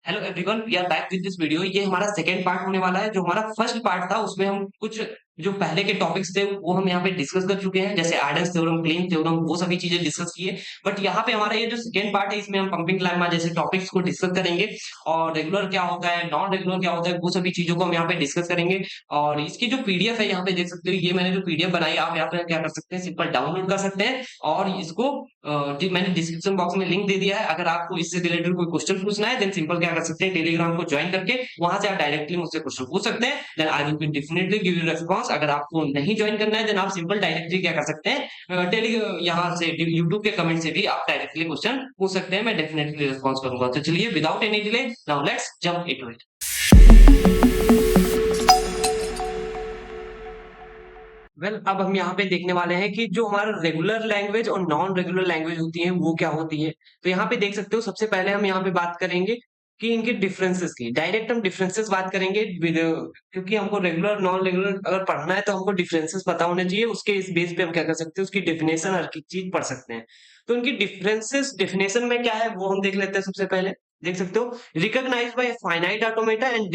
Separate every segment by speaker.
Speaker 1: Hello everyone, we are back with this video. ये हमारा second part होने वाला है। जो हमारा फर्स्ट पार्ट था उसमें हम कुछ जो पहले के टॉपिक्स थे वो हम यहाँ पे डिस्कस कर चुके हैं, जैसे आयडन्स थ्योरम, क्लीन थ्योरम, वो सभी चीजें डिस्कस की है। बट यहाँ पे हमारा ये जो सेकंड पार्ट है इसमें हम पंपिंग लेम्मा जैसे टॉपिक्स को डिस्कस करेंगे, और रेगुलर क्या होता है, नॉन रेगुलर क्या होता है, वो सभी चीजों को हम यहाँ पे डिस्कस करेंगे। और इसकी जो पीडीएफ है यहाँ पे देख सकते हो, ये मैंने जो पीडीएफ बनाई आप यहाँ पे क्या कर सकते हैं, सिंपल डाउनलोड कर सकते हैं। और इसको मैंने डिस्क्रिप्शन बॉक्स में लिंक दे दिया है। अगर आपको इससे रिलेटेड कोई क्वेश्चन पूछना है देन सिंपल क्या कर सकते हैं, टेलीग्राम को ज्वाइन करके वहां से आप डायरेक्टली मुझसे क्वेश्चन पूछ सकते हैं। Then I will be definitely give you response. अगर आपको नहीं ज्वाइन करना है देन आप सिंपल डायरेक्टली क्या कर सकते हैं, टेली यहाँ से यूट्यूब के कमेंट से भी आप डायरेक्टली क्वेश्चन पूछ सकते हैं। मैं डेफिनेटली रिस्पॉन्स करूंगा। तो चलिए without any delay now let's jump into it. अब हम यहाँ पे देखने वाले हैं कि जो हमारा रेगुलर लैंग्वेज और नॉन रेगुलर लैंग्वेज होती है वो क्या होती है। तो यहाँ पे देख सकते हो, सबसे पहले हम यहाँ पे बात करेंगे कि इनके डिफरेंसेस की। डायरेक्ट हम डिफरेंसेस बात करेंगे क्योंकि हमको रेगुलर नॉन रेगुलर अगर पढ़ना है तो हमको डिफरेंसेस पता होने चाहिए। उसके इस बेस पे हम क्या कर सकते हैं, उसकी डेफिनेशन हर एक चीज पढ़ सकते हैं। तो इनकी डिफरेंसेस डेफिनेशन में क्या है वो हम देख लेते हैं। सबसे पहले देख सकते हो, recognised by finite automata and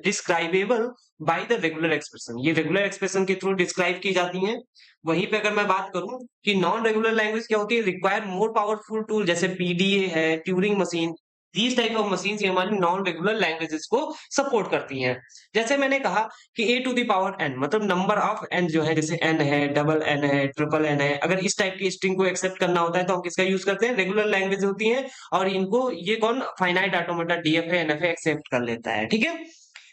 Speaker 1: describable by the regular expression. ये रेगुलर एक्सप्रेशन के थ्रू डिस्क्राइब की जाती हैं। वहीं पे अगर मैं बात करूं कि नॉन रेगुलर लैंग्वेज क्या होती है, रिक्वायर मोर पावरफुल टूल, जैसे पीडीए है, Turing machine, these type of machines ये हमारी नॉन रेगुलर लैंग्वेजेस को सपोर्ट करती हैं। जैसे मैंने कहा कि a to the power N, मतलब नंबर ऑफ एन जो है, जैसे एन है, डबल एन है, ट्रिपल एन है। अगर इस टाइप की स्ट्रिंग को एक्सेप्ट करना होता है तो हम किसका यूज करते हैं, रेगुलर लैंग्वेज होती है। और इनको ये कौन, फाइनाइट ऑटोमेटा डीएफ है, एनएफ एक्सेप्ट कर लेता है। ठीक है,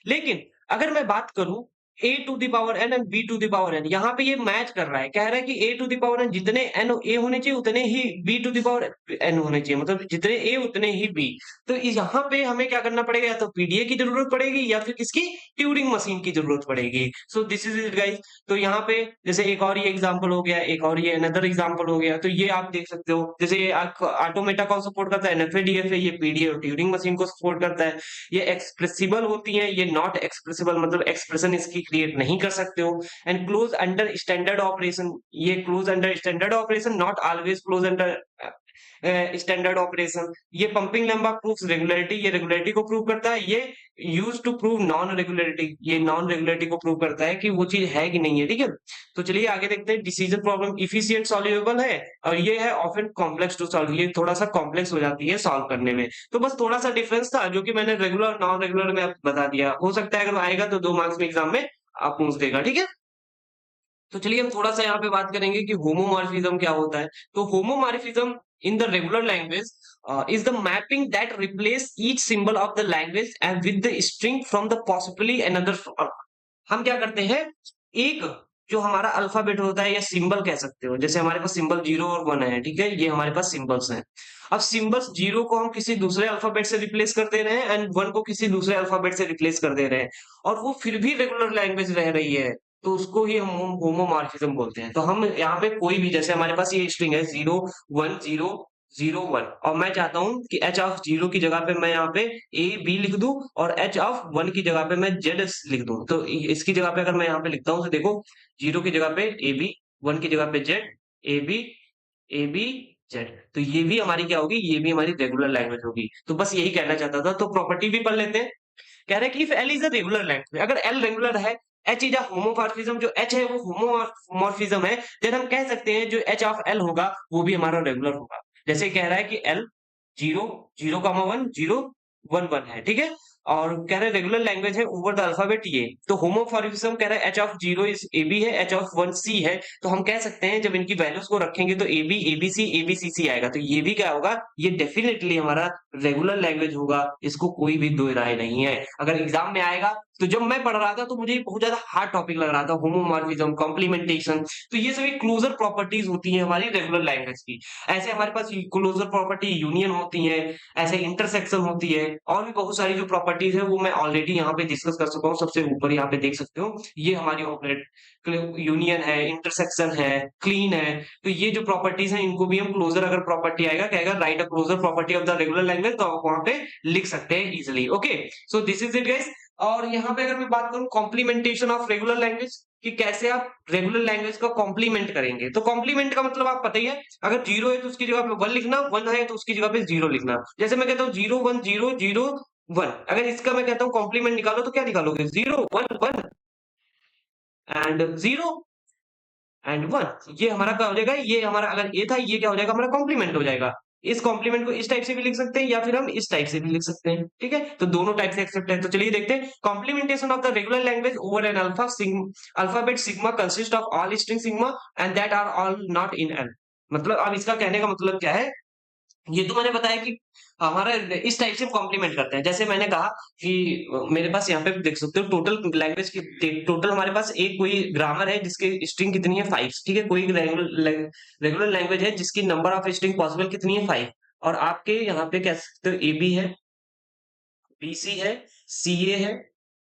Speaker 1: लेकिन अगर मैं बात करूं a to the power n and B to the power n, यहाँ पे ये मैच कर रहा है, कह रहा है कि a to the power n जितने एन ए होने चाहिए उतने ही b to the power n होने चाहिए, मतलब जितने ए उतने ही बी। तो यहाँ पे हमें क्या करना पड़ेगा, या तो पीडीए की जरूरत पड़ेगी या फिर किसकी, ट्यूरिंग मशीन की जरूरत पड़ेगी। सो दिस इज इट गाइस। तो यहाँ पे जैसे एक और ये एग्जाम्पल हो गया, एक और ये अनदर एग्जाम्पल हो गया। तो ये आप देख सकते हो, जैसे ये ऑटोमेटा कौन सपोर्ट करता है, एनएफए डीएफए, ये पीडीए और ट्यूरिंग मशीन को सपोर्ट करता है। ये एक्सप्रेसिबल होती है, ये नॉट एक्सप्रेसिबल, मतलब एक्सप्रेशन इसकी क्रिएट नहीं कर सकते हो। And close under standard operation, ये close under standard operation, not always close under standard operation. ये पंपिंग लंबा प्रूव्स रेगुलरिटी, ये रेगुलरिटी को प्रूव करता है। ये use to prove non regularity, ये नॉन रेगुलरिटी को प्रूव करता है कि वो चीज है कि नहीं है। ठीक है, तो चलिए आगे देखते हैं। डिसीजन प्रॉब्लम इफिशिएंट सॉल्युएबल है, और ये है ऑफन कॉम्प्लेक्स टू सॉल्व, ये थोड़ा सा कॉम्प्लेक्स हो जाती है सॉल्व करने में। तो बस थोड़ा सा डिफरेंस था जो कि मैंने रेगुलर नॉन रेगुलर में आपको बता दिया। हो सकता है अगर आएगा तो 2 मार्क्स में एग्जाम में आप पूछ देगा। ठीक है, तो चलिए हम थोड़ा सा यहाँ पे बात करेंगे कि होमोमॉर्फिज्म क्या होता है। तो homomorphism in the regular language is the mapping that replace each symbol of the language and with the string from the possibly another हम क्या करते हैं, एक जो हमारा अल्फाबेट होता है या सिंबल कह सकते हो, जैसे हमारे पास सिंबल 0 और 1 है। ठीक है, ये हमारे पास सिंबल्स हैं। अब सिंबल्स 0 को हम किसी दूसरे अल्फाबेट से रिप्लेस कर दे रहे हैं एंड 1 को किसी दूसरे अल्फाबेट से रिप्लेस कर दे रहे हैं, और वो फिर भी रेगुलर लैंग्वेज रह रही है, तो उसको ही हम होमोमॉर्फिज्म बोलते हैं। तो हम यहाँ पे कोई भी, जैसे हमारे पास ये स्ट्रिंग है 0 1 0 0 1, और मैं चाहता हूं कि एच ऑफ 0 की जगह पे मैं यहाँ पे ए बी लिख दूं और एच ऑफ 1 की जगह पे मैं जेड लिख दूं। तो इसकी जगह पे अगर मैं यहाँ पे लिखता हूँ तो देखो, 0 की जगह पे ए बी, 1 की जगह पे जेड, ए बी जेड। तो ये भी हमारी क्या होगी, ये भी हमारी रेगुलर लैंग्वेज होगी। तो बस यही कहना चाहता था। तो प्रॉपर्टी भी पढ़ लेते हैं। कह रहे हैं कि if L is a regular language, अगर एल रेगुलर है, एच इज अ होमोमॉर्फिज्म, जो एच है वो होमोमॉर्फिज्म है, देन हम कह सकते हैं जो एच ऑफ एल होगा वो भी हमारा रेगुलर होगा। जैसे कह रहा है कि एल 0 0,1 0 1 1 है। ठीक है, और कह रहे हैं रेगुलर लैंग्वेज है ओवर द अल्फाबेट ये। तो होमोमॉर्फिज्म कह रहा है h of 0 is a b है, एच ऑफ 1 सी है। तो हम कह सकते हैं जब इनकी वैल्यूज को रखेंगे तो A B A B C आएगा। तो ये भी क्या होगा, ये डेफिनेटली हमारा रेगुलर लैंग्वेज होगा, इसको कोई भी दो राय नहीं है। अगर एग्जाम में आएगा, तो जब मैं पढ़ रहा था तो मुझे बहुत ज्यादा हार्ड टॉपिक लग रहा था, होमोमॉर्फिज्म, कॉम्प्लीमेंटेशन। तो ये सभी क्लोजर प्रॉपर्टीज होती है हमारी रेगुलर लैंग्वेज की। ऐसे हमारे पास क्लोजर प्रॉपर्टी यूनियन होती है, ऐसे इंटरसेक्शन होती है, और भी बहुत सारी जो प्रॉपर्टीज है वो मैं ऑलरेडी यहाँ पे डिस्कस कर चुका हूँ। सबसे ऊपर यहाँ पे देख सकते हो, ये हमारी यूनियन है, इंटरसेक्शन है, क्लीन है। तो ये जो प्रॉपर्टीज है इनको भी हम क्लोजर, अगर प्रॉपर्टी आएगा कहेगा write a closure property of the regular language, तो आप वहां पे लिख सकते हैं easily. Okay, so this is it guys. और यहाँ पे अगर मैं बात करूँ कॉम्प्लीमेंटेशन ऑफ रेगुलर लैंग्वेज, कि कैसे आप रेगुलर लैंग्वेज का कॉम्प्लीमेंट करेंगे। तो कॉम्प्लीमेंट का मतलब आप पता ही है, अगर जीरो है तो उसकी जगह पे वन लिखना, वन है तो उसकी जगह पे जीरो लिखना। जैसे मैं कहता हूँ zero one zero zero one, अगर इसका मैं कहता हूँ कॉम्प्लीमेंट निकालो तो क्या निकालोगे, zero one one and zero and one. ये हमारा क्या हो जाएगा, ये हमारा अगर ए था, ये क्या हो जाएगा, हमारा कॉम्प्लीमेंट हो जाएगा। इस कॉम्प्लीमेंट को इस टाइप से भी लिख सकते हैं या फिर हम इस टाइप से भी लिख सकते हैं, ठीक है। तो दोनों टाइप से एक्सेप्ट है। तो चलिए देखते हैं, complementation of the regular language over an alphabet sigma consist of all string sigma and that are all not in L. मतलब अब इसका कहने का मतलब क्या है, ये तो मैंने बताया कि हमारा इस टाइप से कॉम्प्लीमेंट करते हैं। जैसे मैंने कहा कि मेरे पास यहाँ पे देख सकते हो टोटल लैंग्वेज की, टोटल हमारे पास एक कोई ग्रामर है जिसकी स्ट्रिंग कितनी है 5, ठीक है। कोई रेगुलर लैंग्वेज है जिसकी नंबर ऑफ स्ट्रिंग पॉसिबल कितनी है 5, और आपके यहाँ पे कह सकते हो ए बी है, बीसी है, सीए है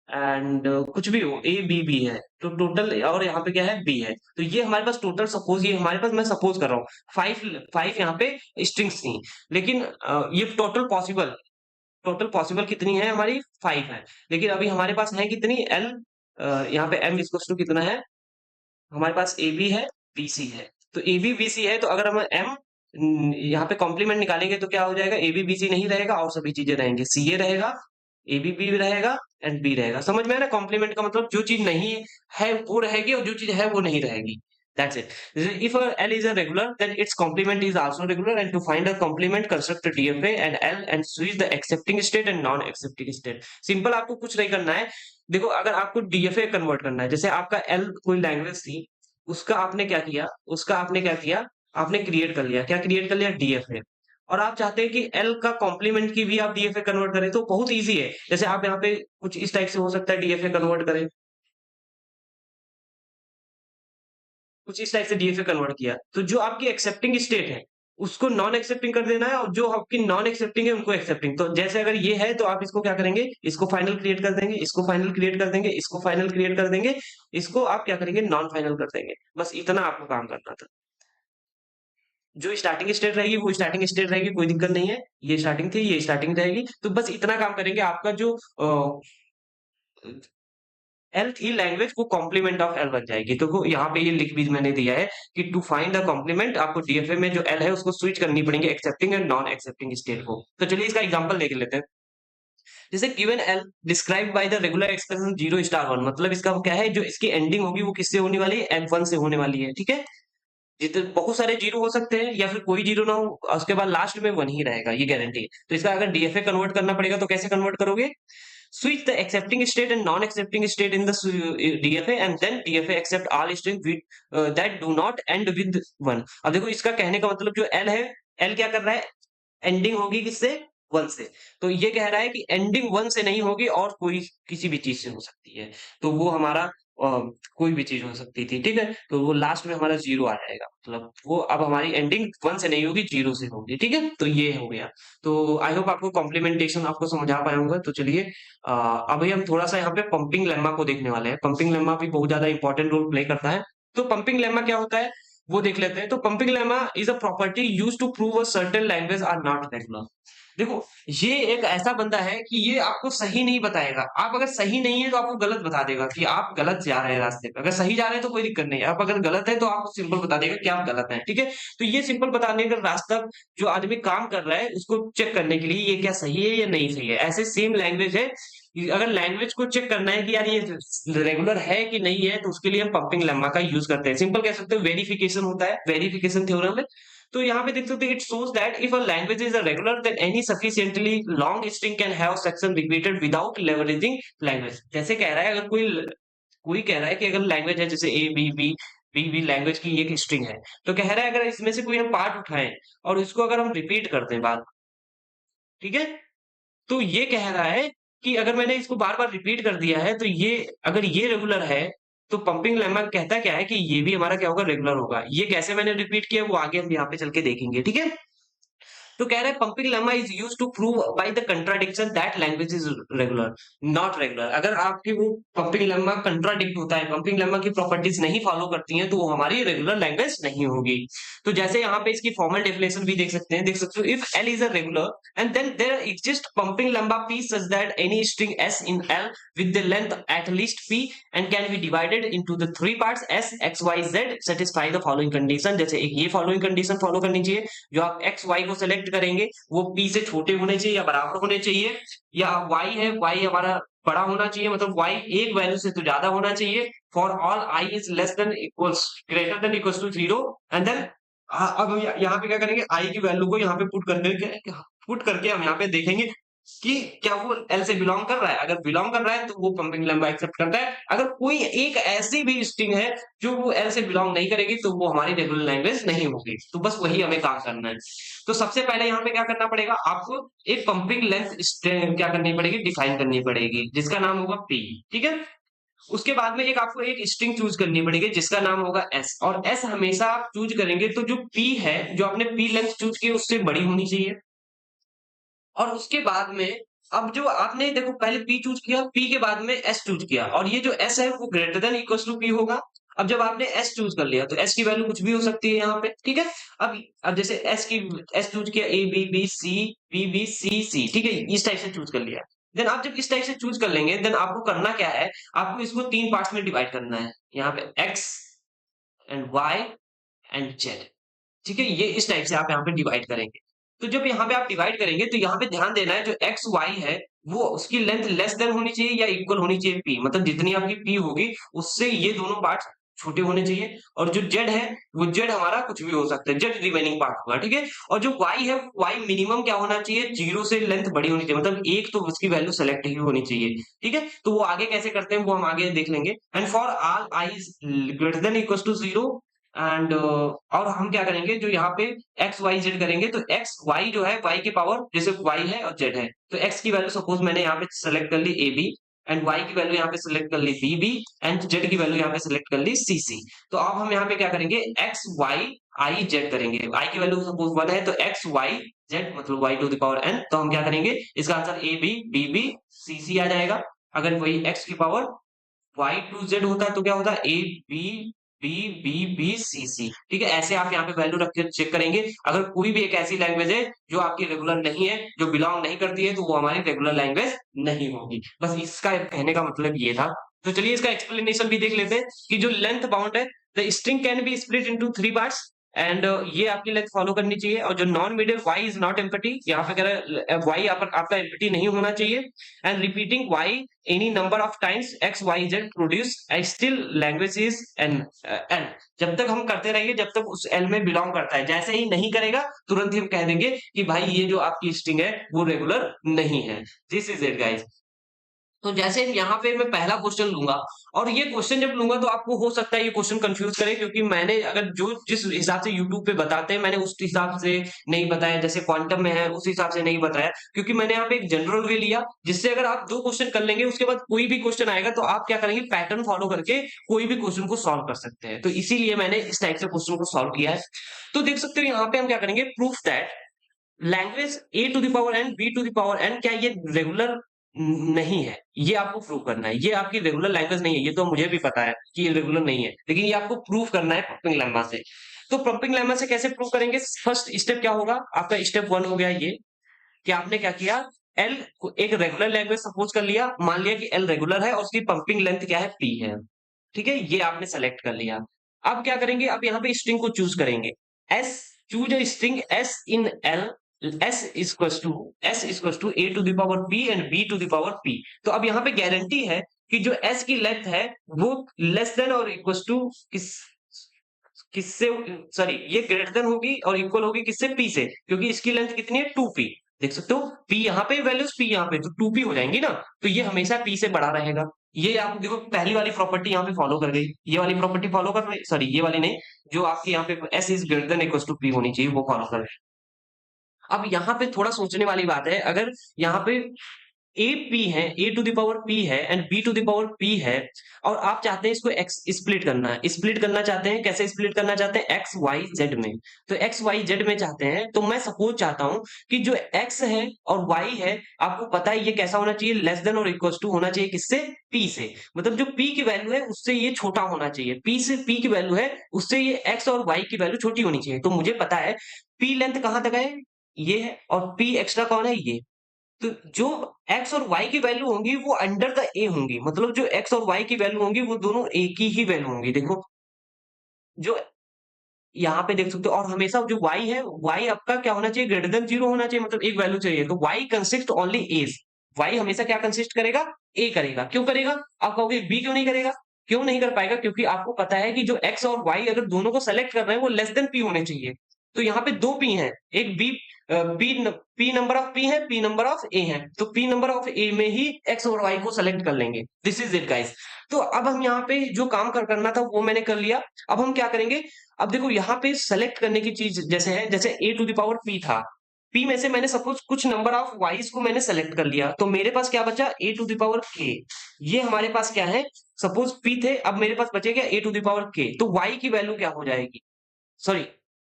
Speaker 1: एंड कुछ भी हो, ए बी बी है, तो टोटल, और यहाँ पे क्या है, बी है। तो ये हमारे पास टोटल, सपोज ये हमारे पास, मैं सपोज कर रहा हूँ 5 यहाँ पे स्ट्रिंग्स थी, लेकिन ये टोटल पॉसिबल कितनी है हमारी 5 है, लेकिन अभी हमारे पास है कितनी एल, यहाँ पे एम इक्वल्स टू कितना है, हमारे पास ए बी है, बी सी है। तो ए बी बी सी है, तो अगर हम एम यहाँ पे कॉम्प्लीमेंट निकालेंगे तो क्या हो जाएगा, ए बी बी सी नहीं रहेगा और सभी चीजें रहेंगे, सी ए रहेगा, ए बी बी रहेगा एंड बी रहेगा। समझ में है ना, कॉम्प्लीमेंट का मतलब जो चीज नहीं है वो रहेगी और जो चीज है वो नहीं रहेगी। That's it. If L is a regular, then its complement is also regular. And to find a complement, construct a DFA and L and switch the accepting state and non-accepting state. Simple, आपको कुछ नहीं करना है। देखो, अगर आपको DFA convert करना है, जैसे आपका L कोई लैंग्वेज थी, उसका आपने क्या किया, आपने क्रिएट कर लिया, क्या क्रिएट कर लिया, DFA। और आप चाहते हैं कि L का कॉम्प्लीमेंट की भी आप DFA कन्वर्ट करें, तो बहुत ईजी है। जैसे आप यहाँ पे कुछ इस टाइप से हो सकता है DFA कन्वर्ट करें, कुछ इस टाइप से डीएफए कन्वर्ट किया, तो जो आपकी एक्सेप्टिंग स्टेट है उसको नॉन एक्सेप्टिंग कर देना है, और जो आपकी नॉन एक्सेप्टिंग है उनको एक्सेप्टिंग। तो जैसे अगर ये है तो आप इसको क्या करेंगे, इसको फाइनल क्रिएट कर देंगे, इसको फाइनल क्रिएट कर देंगे, इसको फाइनल क्रिएट कर देंगे, इसको आप क्या करेंगे, नॉन फाइनल कर देंगे। बस इतना आपको काम करना था। जो स्टार्टिंग स्टेट रहेगी वो स्टार्टिंग स्टेट रहेगी, कोई दिक्कत नहीं है। ये स्टार्टिंग थी, ये स्टार्टिंग रहेगी, तो बस इतना काम करेंगे। आपका जो एल थी लैंग्वेज, वो कॉम्प्लीमेंट ऑफ एल बन जाएगी। तो वो यहाँ पे ये लिख भी मैंने दिया है कि टू फाइंड द कॉम्प्लीमेंट, आपको डीएफए में जो एल है उसको स्विच करनी पड़ेगी accepting and non accepting state को। तो चलिए इसका एग्जांपल देख लेते हैं। जैसे given L describe by the regular expression 0 star 1, मतलब इसका क्या है, जो इसकी एंडिंग होगी वो किससे होने वाली है, एम वन से होने वाली है, ठीक है। जितने बहुत सारे जीरो हो सकते हैं या फिर कोई जीरो ना हो, उसके बाद लास्ट में वन ही रहेगा, ये गारंटी है। तो इसका अगर डीएफए कन्वर्ट करना पड़ेगा तो कैसे कन्वर्ट करोगे, switch the accepting state and non-accepting state in the DFA and then DFA accept all string with that do not end with 1। अब देखो इसका कहने का मतलब जो L है, L क्या कर रहा है, एंडिंग होगी किससे, 1 से। तो ये कह रहा है कि एंडिंग 1 से नहीं होगी और कोई किसी भी चीज से हो सकती है, तो वो हमारा कोई भी चीज हो सकती थी, ठीक है। तो वो लास्ट में हमारा 0 आ जाएगा, मतलब वो अब हमारी एंडिंग 1 से नहीं होगी, 0 से होगी, ठीक है। तो ये हो गया। तो आई होप आपको कॉम्प्लीमेंटेशन आपको समझा पाया होगा। तो चलिए अभी हम थोड़ा सा यहाँ पे पंपिंग लेमा को देखने वाले हैं। पंपिंग लेमा भी बहुत ज्यादा इंपॉर्टेंट रोल प्ले करता है। तो पंपिंग लेमा क्या होता है वो देख लेते हैं। तो pumping lemma is a property use to prove a certain language are not regular. देखो, ये एक ऐसा बंदा है कि ये आपको सही नहीं बताएगा। आप अगर सही नहीं है तो आपको गलत बता देगा कि आप गलत जा रहे हैं रास्ते पे। अगर सही जा रहे हैं तो कोई दिक्कत नहीं है, आप अगर गलत है तो आपको सिंपल बता देगा कि आप गलत हैं, ठीक है। तो ये सिंपल बताने का रास्ता, जो आदमी काम कर रहा है उसको चेक करने के लिए ये क्या सही है या नहीं सही है। ऐसे सेम लैंग्वेज है, अगर लैंग्वेज को चेक करना है कि यार ये रेगुलर है कि नहीं है, तो उसके लिए हम पंपिंग लेमा का यूज करते हैं। सिंपल कह सकते हो वेरिफिकेशन होता है, वेरिफिकेशन थ्योरम में। तो यहाँ पे देख सकते हो, it shows that if a language is a regular then any sufficiently long string can have section repeated without leveraging language. जैसे कह रहा है, अगर कोई कोई कह रहा है कि अगर लैंग्वेज है जैसे a b b b b language की एक स्ट्रिंग है, तो कह रहा है अगर इसमें से कोई हम पार्ट उठाएं और इसको अगर हम रिपीट करते हैं बार, ठीक है, तो ये कह रहा है कि अगर मैंने इसको बार बार रिपीट कर दिया है तो ये, अगर ये रेगुलर है, तो पंपिंग लेमा कहता क्या है कि ये भी हमारा क्या होगा, रेगुलर होगा। ये कैसे मैंने रिपीट किया वो आगे हम यहाँ पे चल के देखेंगे, ठीक है। तो कह रहे हैं pumping lemma is use to prove by the contradiction that language is regular not regular. अगर आपकी वो पंपिंग लेमा कंट्राडिक्ट होता है, पंपिंग लेमा की प्रॉपर्टीज नहीं फॉलो करती हैं, तो वो हमारी रेगुलर लैंग्वेज नहीं होगी। तो जैसे यहाँ पे इसकी फॉर्मल डेफिनेशन भी देख सकते हो, if L is a regular and then there exist pumping lemma P such that any string S in L with the length at least p and can be divided into the three parts s x y z satisfy the following condition। जैसे एक ये following condition follow करनी चाहिए, जो आप x y को select करेंगे वो p से छोटे होने चाहिए या बराबर होने चाहिए, या y है y हमारा बड़ा होना चाहिए, मतलब y एक वैल्यू से तो ज्यादा होना चाहिए। For all i is less than equals greater than equals to 0 and then अब यहाँ पे क्या करेंगे, i की वैल्यू को यहाँ पे पुट करके हम यहाँ पे देखेंगे कि क्या वो एल से बिलोंग कर रहा है। अगर बिलोंग कर रहा है तो वो पंपिंग लेमा एक्सेप्ट करता है। अगर कोई एक ऐसी भी स्ट्रिंग है जो वो एल से बिलोंग नहीं करेगी तो वो हमारी रेगुलर लैंग्वेज नहीं होगी। तो बस वही हमें काम करना है। तो सबसे पहले यहाँ पे क्या करना पड़ेगा, आपको एक पंपिंग लेंथ क्या करनी पड़ेगी, डिफाइन करनी पड़ेगी, जिसका नाम होगा पी। ठीक है, उसके बाद में एक आपको एक स्ट्रिंग चूज करनी पड़ेगी जिसका नाम होगा एस, और एस हमेशा आप चूज करेंगे तो जो पी है, जो आपने पी लेंथ चूज की उससे बड़ी होनी चाहिए। और उसके बाद में अब जो आपने देखो पहले पी चूज किया, पी के बाद में एस चूज किया, और ये जो एस है वो greater than equal to P होगा। अब जब आपने एस चूज कर लिया तो एस की वैल्यू कुछ भी हो सकती है यहाँ पे। ठीक है, अब जैसे एस चूज किया a b b c b b c c, ठीक है, इस टाइप से चूज कर लिया। देन आप जब इस टाइप से चूज कर लेंगे, देन आपको करना क्या है, आपको इसको तीन पार्ट्स में डिवाइड करना है, यहाँ पे X and Y and Z. ठीक है, ये इस टाइप से आप यहाँ पे डिवाइड करेंगे। तो जब यहाँ पे आप डिवाइड करेंगे तो यहाँ पे ध्यान देना है, जो एक्स वाई है वो उसकी लेंथ लेस देन होनी चाहिए या इक्वल होनी चाहिए पी, मतलब जितनी आपकी पी होगी उससे ये दोनों पार्ट छोटे होने चाहिए। और जो जेड है वो जेड हमारा कुछ भी हो सकता है, जेड रिमेनिंग पार्ट होगा। ठीक है, और जो वाई है, वाई मिनिमम क्या होना चाहिए, जीरो से लेंथ बड़ी होनी चाहिए, मतलब एक तो उसकी वैल्यू सेलेक्ट ही होनी चाहिए। ठीक है, तो वो आगे कैसे करते हैं वो हम आगे देख लेंगे। And for all I is greater than equal to 0 and और हम क्या करेंगे, जो यहाँ पे एक्स वाई जेड करेंगे, तो एक्स वाई जो है, वाई की पावर जैसे वाई है और जेड है, तो एक्स की वैल्यू सपोज मैंने यहाँ पे सेलेक्ट कर ली ए बी, एंड वाई की वैल्यू यहाँ पे सिलेक्ट कर ली बी बी, एंड जेड की वैल्यू यहाँ पे सिलेक्ट कर ली सी सी। तो अब हम यहाँ पे क्या करेंगे, एक्स वाई आई जेड करेंगे। आई की वैल्यू सपोज 1 है तो एक्स वाई जेड मतलब y to the power n, तो हम क्या करेंगे, इसका answer a b b c c आ जाएगा। अगर वही एक्स की पावर वाई टू जेड होता है तो क्या होता है, a b b b b c c. ठीक है, ऐसे आप यहाँ पे वैल्यू रख के चेक करेंगे। अगर कोई भी एक ऐसी लैंग्वेज है जो आपकी रेगुलर नहीं है, जो बिलोंग नहीं करती है, तो वो हमारी रेगुलर लैंग्वेज नहीं होगी। बस इसका कहने का मतलब ये था। तो चलिए इसका एक्सप्लेनेशन भी देख लेते हैं कि जो लेंथ बाउंड है, the string can be split into three parts and ये आपकी लेंथ फॉलो करनी चाहिए। और जो non middle y is not empty, यहाँ पे कह रहा है y आपका एम्प्टी नहीं होना चाहिए। And repeating y any number of times x y z produce a still language is an L. जब तक हम करते रहेंगे जब तक उस एल में बिलोंग करता है, जैसे ही नहीं करेगा तुरंत ही हम कह देंगे कि भाई ये जो आपकी स्ट्रिंग है वो रेगुलर नहीं है। This is it guys. तो जैसे यहाँ पे मैं पहला क्वेश्चन लूंगा, और ये क्वेश्चन जब लूंगा तो आपको हो सकता है ये क्वेश्चन कंफ्यूज करे, क्योंकि मैंने अगर जो जिस हिसाब से यूट्यूब पे बताते हैं मैंने उस हिसाब से नहीं बताया, जैसे क्वांटम में है उस हिसाब से नहीं बताया, क्योंकि मैंने यहाँ पे एक जनरल वे लिया, जिससे अगर आप दो क्वेश्चन कर लेंगे उसके बाद कोई भी क्वेश्चन आएगा तो आप क्या करेंगे, पैटर्न फॉलो करके कोई भी क्वेश्चन को सॉल्व कर सकते हैं। तो इसीलिए मैंने इस टाइप से क्वेश्चन को सॉल्व किया है। तो देख सकते हो यहाँ पे हम क्या करेंगे, proof that language A to the power N B to the power N क्या ये रेगुलर नहीं है, ये आपको प्रूव करना है। ये आपकी रेगुलर लैंग्वेज नहीं है, ये तो मुझे भी पता है कि ये रेगुलर नहीं है, लेकिन ये आपको प्रूव करना है पंपिंग लेम्मा से। तो पंपिंग लेम्मा से कैसे प्रूव करेंगे, फर्स्ट स्टेप क्या होगा आपका, स्टेप 1 हो गया ये कि आपने क्या किया, एल को एक रेगुलर लैंग्वेज सपोज कर लिया, मान लिया कि एल रेगुलर है और उसकी पंपिंग लेंथ क्या है, पी है। ठीक है, ये आपने सेलेक्ट कर लिया। अब क्या करेंगे, अब यहाँ पे स्ट्रिंग को चूज करेंगे, S choose a string S in L, s equals to a to the power p and b to the power p। तो अब यहाँ पे गारंटी है कि जो s की लेंथ है वो लेस देन और इक्वल्स टू किससे, सॉरी ये ग्रेटर देन होगी और इक्वल होगी किससे, p से, क्योंकि इसकी लेंथ कितनी है 2p। देख सकते हो p यहाँ पे वैल्यूज p यहाँ पे तो 2p हो जाएंगी ना, तो ये हमेशा p से बड़ा रहेगा। ये आप देखो पहली वाली प्रॉपर्टी यहाँ पे फॉलो कर गई, ये वाली प्रॉपर्टी फॉलो कर रही, सॉरी ये वाली नहीं, जो आपकी यहाँ पे s is greater than equals to p होनी चाहिए वो फॉलो कर रही। अब यहाँ पे थोड़ा सोचने वाली बात है, अगर यहाँ पे ए पी है, ए टू द पावर पी है and B to the power P है, और आप चाहते हैं इसको एक्स स्प्लिट करना है, स्प्लिट करना चाहते हैं, कैसे स्प्लिट करना चाहते हैं, एक्स वाई जेड में। तो एक्स वाई जेड में चाहते हैं, तो मैं सपोज चाहता हूं कि जो एक्स है और वाई है, आपको पता है ये कैसा होना चाहिए, लेस देन और इक्वल टू होना चाहिए, किससे, पी से। मतलब जो पी की वैल्यू है उससे ये छोटा होना चाहिए, पी से पी की वैल्यू है उससे ये एक्स और वाई की वैल्यू छोटी होनी चाहिए। तो मुझे पता है पी लेंथ कहां तक है, ये है, और पी एक्स्ट्रा कौन है, ये। तो जो x और y की वैल्यू होंगी वो अंडर द a होंगी, मतलब जो x और y की वैल्यू होंगी वो दोनों a की ही वैल्यू होंगी। देखो जो यहाँ पे देख सकते हो, और हमेशा जो y है, y आपका क्या होना चाहिए, ग्रेटर देन 0 होना चाहिए, मतलब एक वैल्यू चाहिए। तो y consist only A's, y हमेशा क्या कंसिस्ट करेगा, a करेगा। क्यों करेगा, आप कहोगे b क्यों नहीं करेगा, क्यों नहीं कर पाएगा, क्योंकि आपको पता है कि जो x और y अगर दोनों को सेलेक्ट कर रहे हैं वो लेस देन p होने चाहिए। तो यहाँ पे दो p हैं, एक b, p number of p है, p नंबर ऑफ a है, तो p नंबर ऑफ a में ही x और y को सेलेक्ट कर लेंगे। This is it guys. तो अब हम यहाँ पे जो काम करना था वो मैंने कर लिया। अब हम क्या करेंगे, अब देखो यहाँ पे सेलेक्ट करने की चीज जैसे है, जैसे a to the power p था, p में से मैंने सपोज कुछ नंबर ऑफ y's को मैंने सेलेक्ट कर लिया, तो मेरे पास क्या बचा, a to the power k। ये हमारे पास क्या है, सपोज p थे, अब मेरे पास बचेगा a to the power k। तो y की वैल्यू क्या हो जाएगी, सॉरी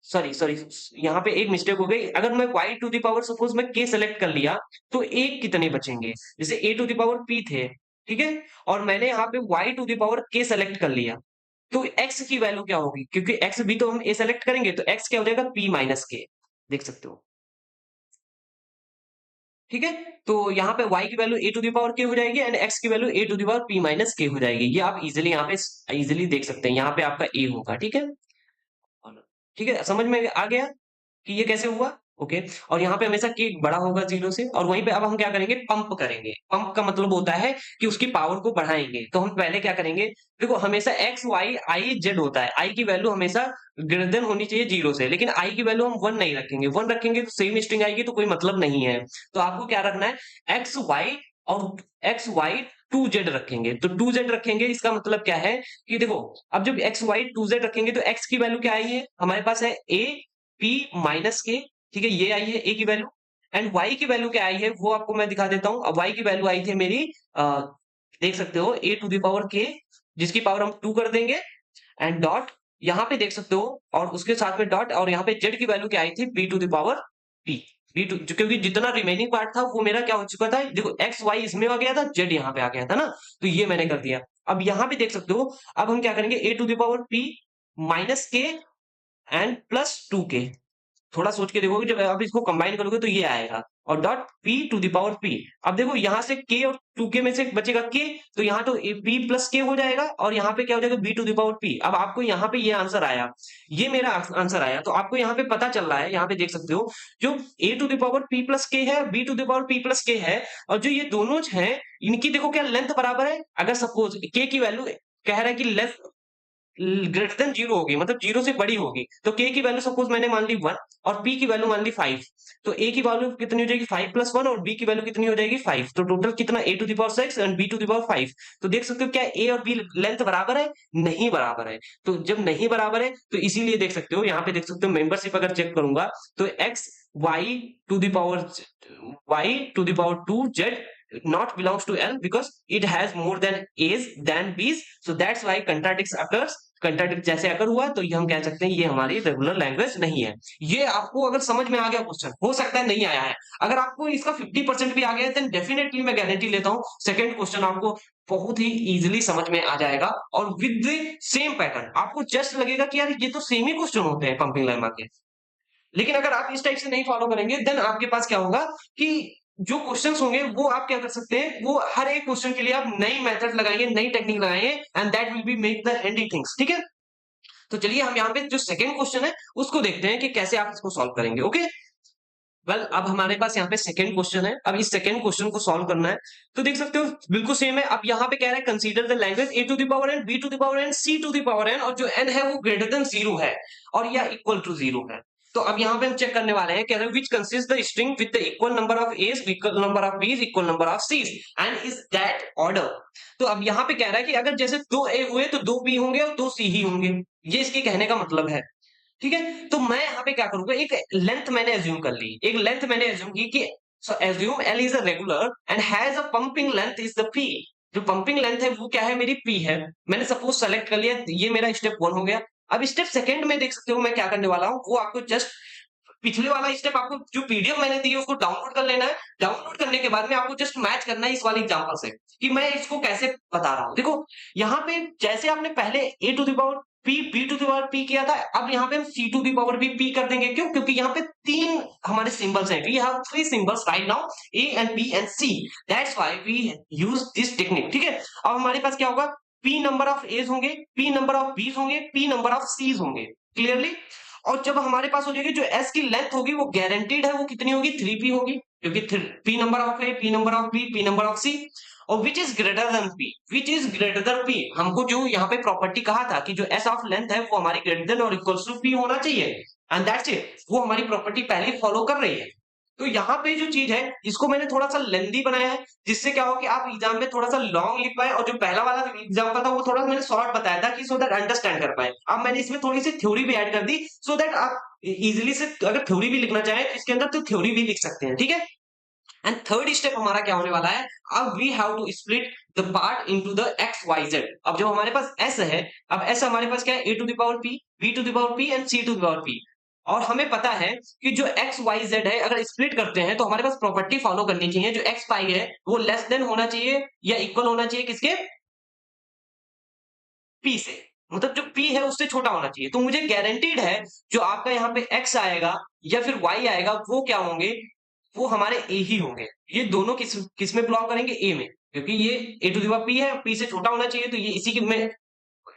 Speaker 1: सॉरी सॉरी, यहाँ पे एक मिस्टेक हो गई। अगर मैं y to the power suppose मैं k सेलेक्ट कर लिया, तो एक कितने बचेंगे, जैसे a to the power p थे, ठीक है, और मैंने यहाँ पे y to the power k select कर लिया, तो x की वैल्यू क्या होगी, क्योंकि x भी तो हम a सेलेक्ट करेंगे, तो x क्या हो जाएगा, p माइनस k। देख सकते हो, ठीक है। तो यहाँ पे y की value a to the power k हो जाएगी एंड x की value a to the power p minus k हो जाएगी। ये आप इजिली यहाँ पे इजिली देख सकते हैं, यहाँ पे आपका a होगा, ठीक है। और ठीक है, समझ में आ गया कि ये कैसे हुआ, ओके। और यहाँ पे हमेशा k बड़ा होगा 0 से, और वहीं पे अब हम क्या करेंगे, पंप करेंगे। पंप का मतलब होता है कि उसकी पावर को बढ़ाएंगे। तो हम पहले क्या करेंगे, देखो हमेशा x y i z होता है, i की वैल्यू हमेशा ग्रेटर देन होनी चाहिए 0 से, लेकिन i की वैल्यू हम 1 नहीं रखेंगे, 1 रखेंगे तो सेम स्ट्रिंग आएगी, तो कोई मतलब नहीं है। तो आपको क्या रखना है, x y और x y 2z रखेंगे। तो 2z रखेंगे, इसका मतलब क्या है कि देखो, अब जब x y 2z रखेंगे तो x की वैल्यू क्या आई है, हमारे पास है a p माइनस k, ठीक है, ये आई है a की वैल्यू। एंड y की वैल्यू क्या आई है वो आपको मैं दिखा देता हूं। अब y की वैल्यू आई थी मेरी, देख सकते हो, a to the power k, जिसकी पावर हम 2 कर देंगे, एंड डॉट यहाँ पे देख सकते हो, और उसके साथ में डॉट, और यहाँ पे z की वैल्यू क्या आई थी, b to the power p। B to, क्योंकि जितना रिमेनिंग पार्ट था वो मेरा क्या हो चुका था, देखो एक्स वाई इसमें आ गया था, जेड यहाँ पे आ गया था ना, तो ये मैंने कर दिया। अब यहाँ पे देख सकते हो, अब हम क्या करेंगे, a to the power p minus के एंड प्लस 2k। थोड़ा सोच के देखोगे, जब आप इसको कंबाइन करोगे तो ये आएगा, और dot p to the power p। अब देखो यहाँ से k और 2k में से बचेगा k, तो यहाँ तो p प्लस k हो जाएगा, और यहाँ पे क्या हो जाएगा, b to the power p। अब आपको यहाँ पे ये आंसर आया, ये मेरा आंसर आया। तो आपको यहाँ पे पता चल रहा है, यहाँ पे देख सकते हो, जो a to the power p plus k है, b to the power p plus k है, और जो ये दोनों हैं, इनकी देखो क्या लेंथ बराबर है। अगर सपोज k की वैल्यू कह रहा है कि लेस ग्रेटर देन 0 होगी, मतलब 0 से बड़ी होगी, तो k की वैल्यू सपोज मैंने मान ली 1 और p की वैल्यू मान ली 5, तो a की वैल्यू कितनी हो जाएगी, 5 प्लस 1, और b की वैल्यू कितनी हो जाएगी, 5। तो टोटल कितना, a to the power 6 and b to the power 5। तो देख सकते हो क्या a और b लेंथ बराबर है, नहीं बराबर है। तो जब नहीं बराबर है तो इसीलिए देख सकते हो, यहाँ पे देख सकते हो मेंबरशिप अगर चेक करूंगा तो x y to the power y to the power 2 z not belongs to L because it has more than A's than B's, so that's why contradicts occurs। Contradict जैसे अगर हुआ तो ये हम कह सकते हैं ये हमारी रेगुलर लैंग्वेज नहीं है। ये आपको अगर समझ में आ गया क्वेश्चन, हो सकता है नहीं आया है, अगर आपको इसका 50% भी आ गया है देन डेफिनेटली मैं गारंटी लेता हूँ सेकंड क्वेश्चन आपको बहुत ही इजीली समझ में आ जाएगा, और विद सेम पैटर्न आपको जस्ट लगेगा कि यार ये तो सेम ही क्वेश्चन होते हैं पंपिंग लेमा के। लेकिन अगर आप इस टाइप से नहीं फॉलो करेंगे देन आपके पास क्या होगा कि जो क्वेश्चंस होंगे वो आप क्या कर सकते हैं, वो हर एक क्वेश्चन के लिए आप नई मेथड लगाएंगे, नई टेक्निक लगाएंगे, and that will be make the handy things, ठीक है। तो चलिए हम यहाँ पे जो सेकंड क्वेश्चन है उसको देखते हैं कि कैसे आप इसको सॉल्व करेंगे, ओके। वेल अब हमारे पास यहाँ पे सेकंड क्वेश्चन है। अब इस सेकंड क्वेश्चन को सॉल्व करना है, तो देख सकते हो बिल्कुल सेम है। अब यहाँ पे कह रहा है consider the language a to the power n b to the power n c to the power n, और जो n है वो ग्रेटर देन 0 है और या इक्वल टू 0 है। तो अब यहाँ पे हम चेक करने वाले हैं, कह रहे हैं which consist the string with the equal number of a's, equal number of b's, equal number of c's, and is that order. तो अब यहाँ पे कह रहा है कि अगर जैसे 2 ए हुए तो 2 बी होंगे और 2 सी ही होंगे, ये इसके कहने का मतलब है, ठीक है। तो मैं यहाँ पे क्या करूंगा, एक लेंथ मैंने एज्यूम कर ली, एक लेंथ मैंने एज्यूम की कि so assume L is a regular and has a pumping length is the p. जो पंपिंग लेंथ है वो क्या है, मेरी पी है। मैंने सपोज सेलेक्ट कर लिया, ये मेरा स्टेप 1 हो गया। अब स्टेप सेकंड में देख सकते हो मैं क्या करने वाला हूँ, वो आपको जस्ट पिछले वाला स्टेप, आपको जो पीडीएफ मैंने दी है उसको डाउनलोड कर लेना है। डाउनलोड करने के बाद में आपको जस्ट मैच करना है इस वाले एग्जांपल से कि मैं इसको कैसे बता रहा हूँ। देखो यहाँ पे जैसे आपने पहले a to the power p b to the power p किया था, अब यहाँ पे हम सी टू द पावर भी पी कर देंगे। क्यों? क्योंकि यहाँ पे 3 हमारे सिंबल्स हैं, we have 3 symbols right now, A and B and C, that's why we use this technique. ठीक है, अब हमारे पास क्या होगा, पी नंबर ऑफ एज होंगे, पी नंबर ऑफ बीज होंगे, पी नंबर ऑफ सीज होंगे। क्लियरली? और जब हमारे पास हो जाएगी जो एस की लेंथ होगी वो गारंटीड है, वो कितनी होगी, 3p होगी, क्योंकि p number of a, p number of b, p number of c, और which is greater than p, which is greater than p. हमको जो यहाँ पे प्रॉपर्टी कहा था कि जो एस ऑफ लेंथ है वो हमारी ग्रेटर देन और इक्वल्स टू पी होना चाहिए, एंड दैट्स इट, वो हमारी प्रॉपर्टी पहले फॉलो कर रही है। तो यहाँ पे जो चीज है इसको मैंने थोड़ा सा लेंदी बनाया है, जिससे क्या हो कि आप एग्जाम में थोड़ा सा लॉन्ग लिख पाए, और जो पहला वाला एग्जाम्पल था वो थोड़ा मैंने शॉर्ट बताया था कि सो दैट अंडरस्टैंड कर पाए। अब मैंने इसमें थोड़ी सी थ्योरी भी ऐड कर दी, सो दैट आप इजिली से अगर थ्योरी भी लिखना चाहें तो इसके अंदर तो थ्योरी भी लिख सकते हैं। ठीक है, एंड थर्ड स्टेप हमारा क्या होने वाला है, अब we have to split the part into the X Y Z. अब जब हमारे पास एस है, अब एस हमारे पास क्या है, ए to the power p, b to the power P and C to the power p, और हमें पता है कि जो एक्स वाई जेड है अगर स्प्लिट करते हैं तो हमारे पास प्रॉपर्टी फॉलो करनी चाहिए, जो एक्स पाई है वो लेस देन होना चाहिए या इक्वल होना चाहिए किसके, पी से, मतलब जो पी है उससे छोटा होना चाहिए। तो मुझे गारंटीड है जो आपका यहाँ पे एक्स आएगा या फिर वाई आएगा वो क्या होंगे, वो हमारे ए ही होंगे। ये दोनों किस में बिलोंग करेंगे, ए में, क्योंकि ये ए टू द पावर पी है, पी से छोटा होना चाहिए, तो ये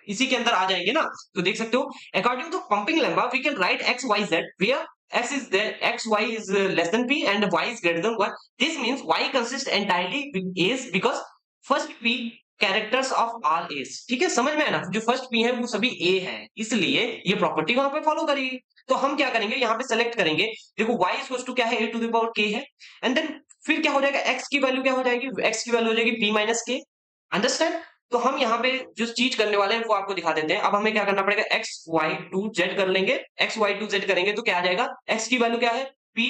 Speaker 1: इसी के अंदर आ जाएंगे ना। तो देख सकते हो according to pumping lemma we can write X Y Z where x is there, x y is less than p and y is greater than 1. This means y consists entirely with a's because first p characters of all a's। ठीक है, समझ में है ना, जो first p है वो सभी a है, इसलिए ये प्रॉपर्टी वहां पे फॉलो करेगी। तो हम क्या करेंगे, यहाँ पे सेलेक्ट करेंगे, देखो y इक्वल्स टू क्या है, a to the power k है, एंड देन फिर क्या हो जाएगा, x की वैल्यू क्या हो जाएगी, x की वैल्यू हो जाएगी p माइनस k। अंडरस्टैंड? तो हम यहाँ पे जो चीज करने वाले हैं वो आपको दिखा देते हैं। अब हमें क्या करना पड़ेगा, एक्स वाई टू जेड कर लेंगे, एक्स वाई टू जेड करेंगे तो क्या आ जाएगा, एक्स की वैल्यू क्या है, पी,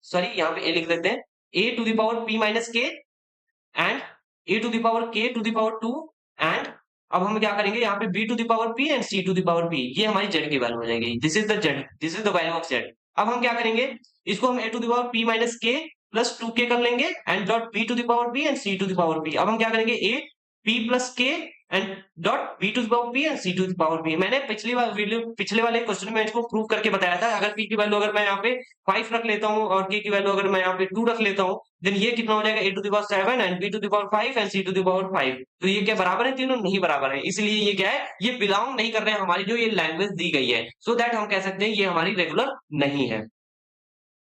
Speaker 1: सॉरी यहाँ पे ए लिख देते हैं, a to the power P minus के and a to the power k to the power 2, and अब हम क्या करेंगे यहाँ पे b to the power P and C to the power p, ये हमारी जेड की वैल्यू हो जाएगी, this is the z, this is the value of z. अब हम क्या करेंगे, इसको हम a to the power P minus के प्लस 2 के कर लेंगे and dot B to the power P and C to the power P. अब हम क्या करेंगे, A P plus K and dot B to the power P and C to the power P. मैंने पिछले वाले क्वेश्चन में इसको prove करके बताया था, अगर पी की वैल्यू अगर मैं यहाँ पे 5 रख लेता हूँ और के की वैल्यू अगर मैं यहाँ पे 2 रख लेता हूँ, देन ये कितना हो जाएगा, a to the power 7 and B to the power 5 and C to the power 5। तो ये क्या बराबर है, तीनों नहीं बराबर है, इसलिए ये क्या है, ये बिलोंग नहीं कर रहे हैं हमारी जो ये लैंग्वेज दी गई है, सो दैट हम कह सकते हैं ये हमारी रेगुलर नहीं है।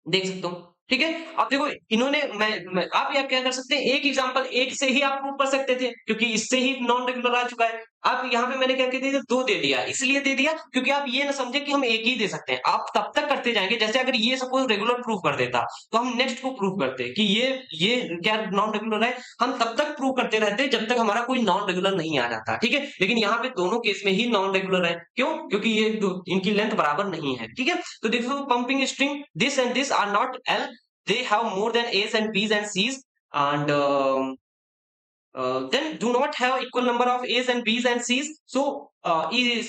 Speaker 1: देख सकते हो, ठीक है। अब देखो इन्होंने आप यहाँ क्या कर सकते हैं, एक एग्जांपल एक से ही आप प्रूव कर सकते थे क्योंकि इससे ही नॉन रेगुलर आ चुका है। आप यहाँ पे मैंने क्या कह दिया, 2 दे दिया, इसलिए दे दिया क्योंकि आप ये ना समझे कि हम एक ही दे सकते हैं, आप तब तक करते जाएंगे, जैसे अगर ये सपोज रेगुलर प्रूव कर देता तो हम नेक्स्ट को प्रूव करते कि ये क्या नॉन रेगुलर है, हम तब तक प्रूव करते रहते जब तक हमारा कोई नॉन रेगुलर नहीं आ जाता। ठीक है, लेकिन यहाँ पे दोनों केस में ही नॉन रेगुलर है, क्यों, क्योंकि ये इनकी लेंथ बराबर नहीं है। ठीक है, तो देखो pumping string this and this are not L, they have more than a's and b's and c's, and then do not have equal number of a's and b's and c's. So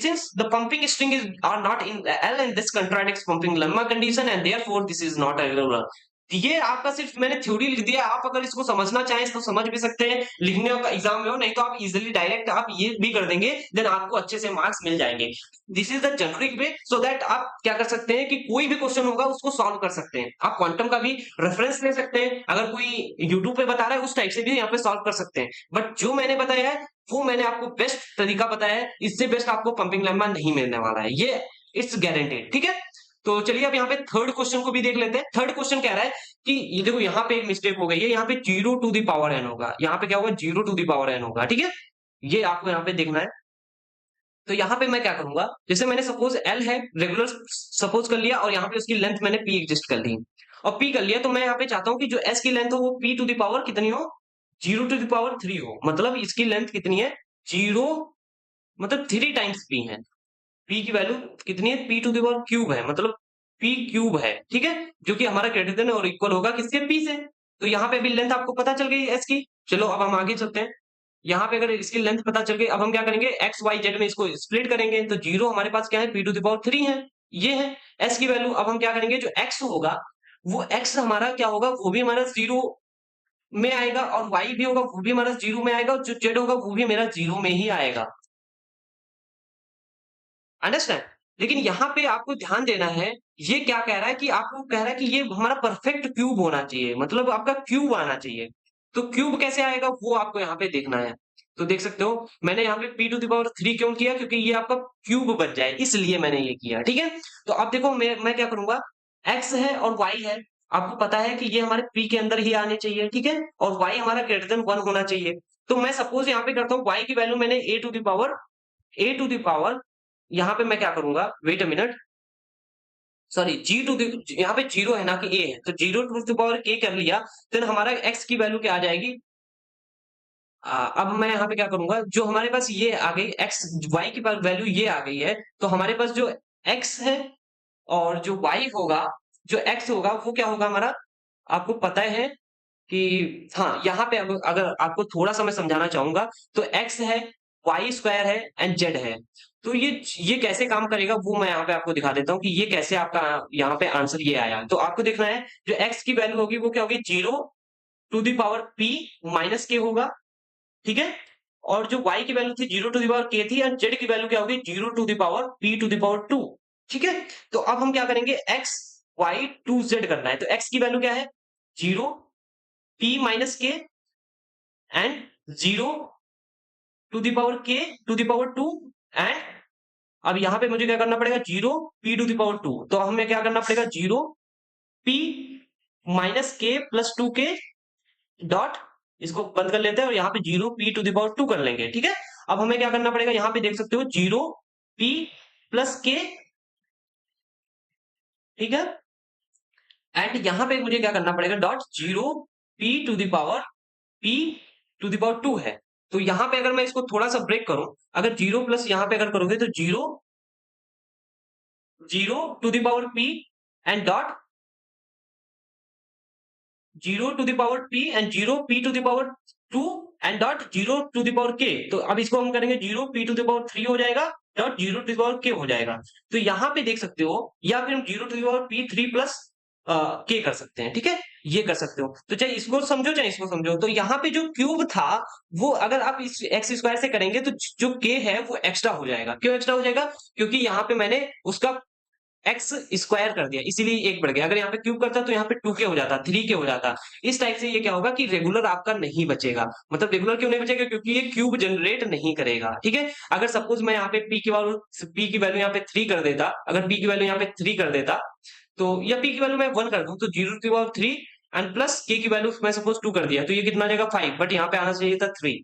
Speaker 1: since the pumping string are not in L, and this contradicts pumping lemma condition, and therefore this is not a regular। ये आपका सिर्फ मैंने theory लिख दिया, आप अगर इसको समझना चाहें तो समझ भी सकते हैं, लिखने का एग्जाम में हो, नहीं तो आप इजीली डायरेक्ट आप ये भी कर देंगे, देन आपको अच्छे से मार्क्स मिल जाएंगे। This is the generic way, so that आप क्या कर सकते हैं कि कोई भी क्वेश्चन होगा उसको सॉल्व कर सकते हैं। आप क्वांटम का भी रेफरेंस ले सकते हैं, अगर कोई यूट्यूब पे बता रहा है उस टाइप से भी यहाँ पे सॉल्व कर सकते हैं, बट जो मैंने बताया है वो मैंने आपको बेस्ट तरीका बताया है, इससे बेस्ट आपको पंपिंग लेम्मा नहीं मिलने वाला है, ये इट्स गारंटेड। ठीक है, तो चलिए अब यहाँ पे थर्ड क्वेश्चन को भी देख लेते हैं। थर्ड क्वेश्चन कह रहा है कि ये देखो यहाँ पे एक मिस्टेक हो गई है, यहाँ पे 0 टू द पावर n होगा, यहाँ पे क्या होगा, 0 टू द पावर n होगा। ठीक है, ये आपको यहाँ पे देखना है। तो यहाँ पे मैं क्या करूंगा, जैसे मैंने सपोज L है रेगुलर सपोज कर लिया, और यहाँ पे उसकी लेंथ मैंने P एग्जिस्ट कर ली, और P कर लिया, तो मैं यहाँ पे चाहता हूँ कि जो S की लेंथ हो वो P टू द पावर कितनी हो, 0 टू द पावर 3 हो, मतलब इसकी लेंथ कितनी है, 0 मतलब 3 टाइम्स P है, P की वैल्यू कितनी है, P to the power cube है, मतलब पी क्यूब है, ठीक है, जो कि हमारा ग्रेटर देन और इक्वल होगा किसके, पी से। तो यहाँ पे भी लेंथ आपको पता चल गई एस की। चलो अब हम आगे चलते हैं। यहाँ पे अगर इसकी लेंथ पता चल गई, अब हम क्या करेंगे, एक्स वाई जेड में इसको स्प्लिट करेंगे। तो जीरो हमारे पास क्या है, पी टू द पावर 3 है, ये है एस की वैल्यू। अब हम क्या करेंगे, जो एक्स होगा वो एक्स हमारा क्या होगा, वो भी हमारा जीरो में आएगा, और वाई भी होगा वो भी हमारा जीरो में आएगा, और जो जेड होगा वो भी मेरा जीरो में ही आएगा। अंडरस्टैंड। लेकिन यहाँ पे आपको ध्यान देना है, ये क्या कह रहा है कि आपको कह रहा है कि ये हमारा परफेक्ट क्यूब होना चाहिए, मतलब आपका क्यूब आना चाहिए। तो क्यूब कैसे आएगा वो आपको यहाँ पे देखना है। तो देख सकते हो मैंने यहाँ पे पी टू द पावर 3 क्यों किया, क्योंकि ये आपका क्यूब बन जाए इसलिए मैंने ये किया, ठीक है। तो अब देखो मैं क्या करूंगा, एक्स है और वाई है, आपको पता है कि ये हमारे पी के अंदर ही आने चाहिए, ठीक है, और वाई हमारा ग्रेटर देन 1 होना चाहिए। तो मैं सपोज यहाँ पे करता हूँ, वाई की वैल्यू मैंने ए टू द पावर यहाँ पे मैं क्या करूंगा, वेट अ मिनट, सॉरी जी टू यहाँ पे जीरो है ना कि ए है, तो जीरो टू द पावर के कर लिया। देन हमारा एक्स की वैल्यू क्या आ जाएगी, अब मैं यहाँ पे क्या करूंगा, जो हमारे पास ये आ गई एक्स वाई की वैल्यू ये आ गई है, तो हमारे पास जो एक्स है और जो वाई होगा, जो एक्स होगा वो क्या होगा हमारा, आपको पता है कि, हाँ यहाँ पे अगर आपको थोड़ा सा मैं समझाना चाहूंगा, तो एक्स है, वाई स्क्वायर है एंड जेड है। तो ये कैसे काम करेगा वो मैं यहाँ पे आपको दिखा देता हूँ कि ये कैसे आपका यहाँ पे आंसर ये आया। तो आपको देखना है जो एक्स की वैल्यू होगी वो क्या होगी, zero to the power P minus K होगा, ठीक है, और जो y की वैल्यू थी जीरो टू द पावर के थी, एंड z की वैल्यू क्या होगी, zero to the power p to the power 2, ठीक है। तो अब हम क्या करेंगे, x y 2z करना है। तो x की वैल्यू क्या है, जीरो, p माइनस के and zero to the power k to the power 2, and अब यहां पे मुझे क्या करना पड़ेगा, zero p to the power 2। तो हमें क्या करना पड़ेगा, जीरो p माइनस के प्लस 2k डॉट, इसको बंद कर लेते हैं और यहाँ पे zero P to the power 2 कर लेंगे, ठीक है। अब हमें क्या करना पड़ेगा, यहाँ पे देख सकते हो जीरो पी प्लस के, ठीक है, एंड यहाँ पे मुझे क्या करना पड़ेगा, dot zero P to the power 2 है। तो यहाँ पे अगर मैं इसको थोड़ा सा ब्रेक करूं, अगर जीरो प्लस यहाँ पे अगर करोगे तो zero zero to the power P and dot zero to the power P and zero P to the power 2 and dot zero to the power K. तो अब इसको हम करेंगे zero P to the power 3 हो जाएगा, dot zero to the power K हो जाएगा। तो यहाँ पे देख सकते हो, या फिर हम zero to the power P 3 plus K कर सकते हैं, ठीक है, ये कर सकते हो। तो चाहे इसको समझो चाहे इसको समझो, तो यहाँ पे जो क्यूब था वो अगर आप इस एक्स स्क्वायर से करेंगे तो जो के है वो एक्स्ट्रा हो जाएगा। क्यों एक्स्ट्रा हो जाएगा, क्योंकि यहाँ पे मैंने उसका एक्स स्क्वायर कर दिया इसीलिए एक बढ़ गया। अगर यहाँ पे क्यूब करता तो यहाँ पे 2 के हो जाता, 3 के हो जाता। इस टाइप से ये क्या होगा कि रेगुलर आपका नहीं बचेगा। मतलब रेगुलर क्यों नहीं बचेगा, क्योंकि ये क्यूब जनरेट नहीं करेगा, ठीक है। अगर सपोज मैं यहाँ पे पी की वैल्यू यहाँ पे 3 कर देता, अगर पी की वैल्यू यहाँ पे 3 कर देता, तो या पी की वैल्यू मैं 1 कर दूं, तो zero to power 3 and plus K की वैल्यू मैं सपोज 2 कर दिया, तो ये कितना आ जाएगा 5, बट यहाँ पे आना चाहिए था 3।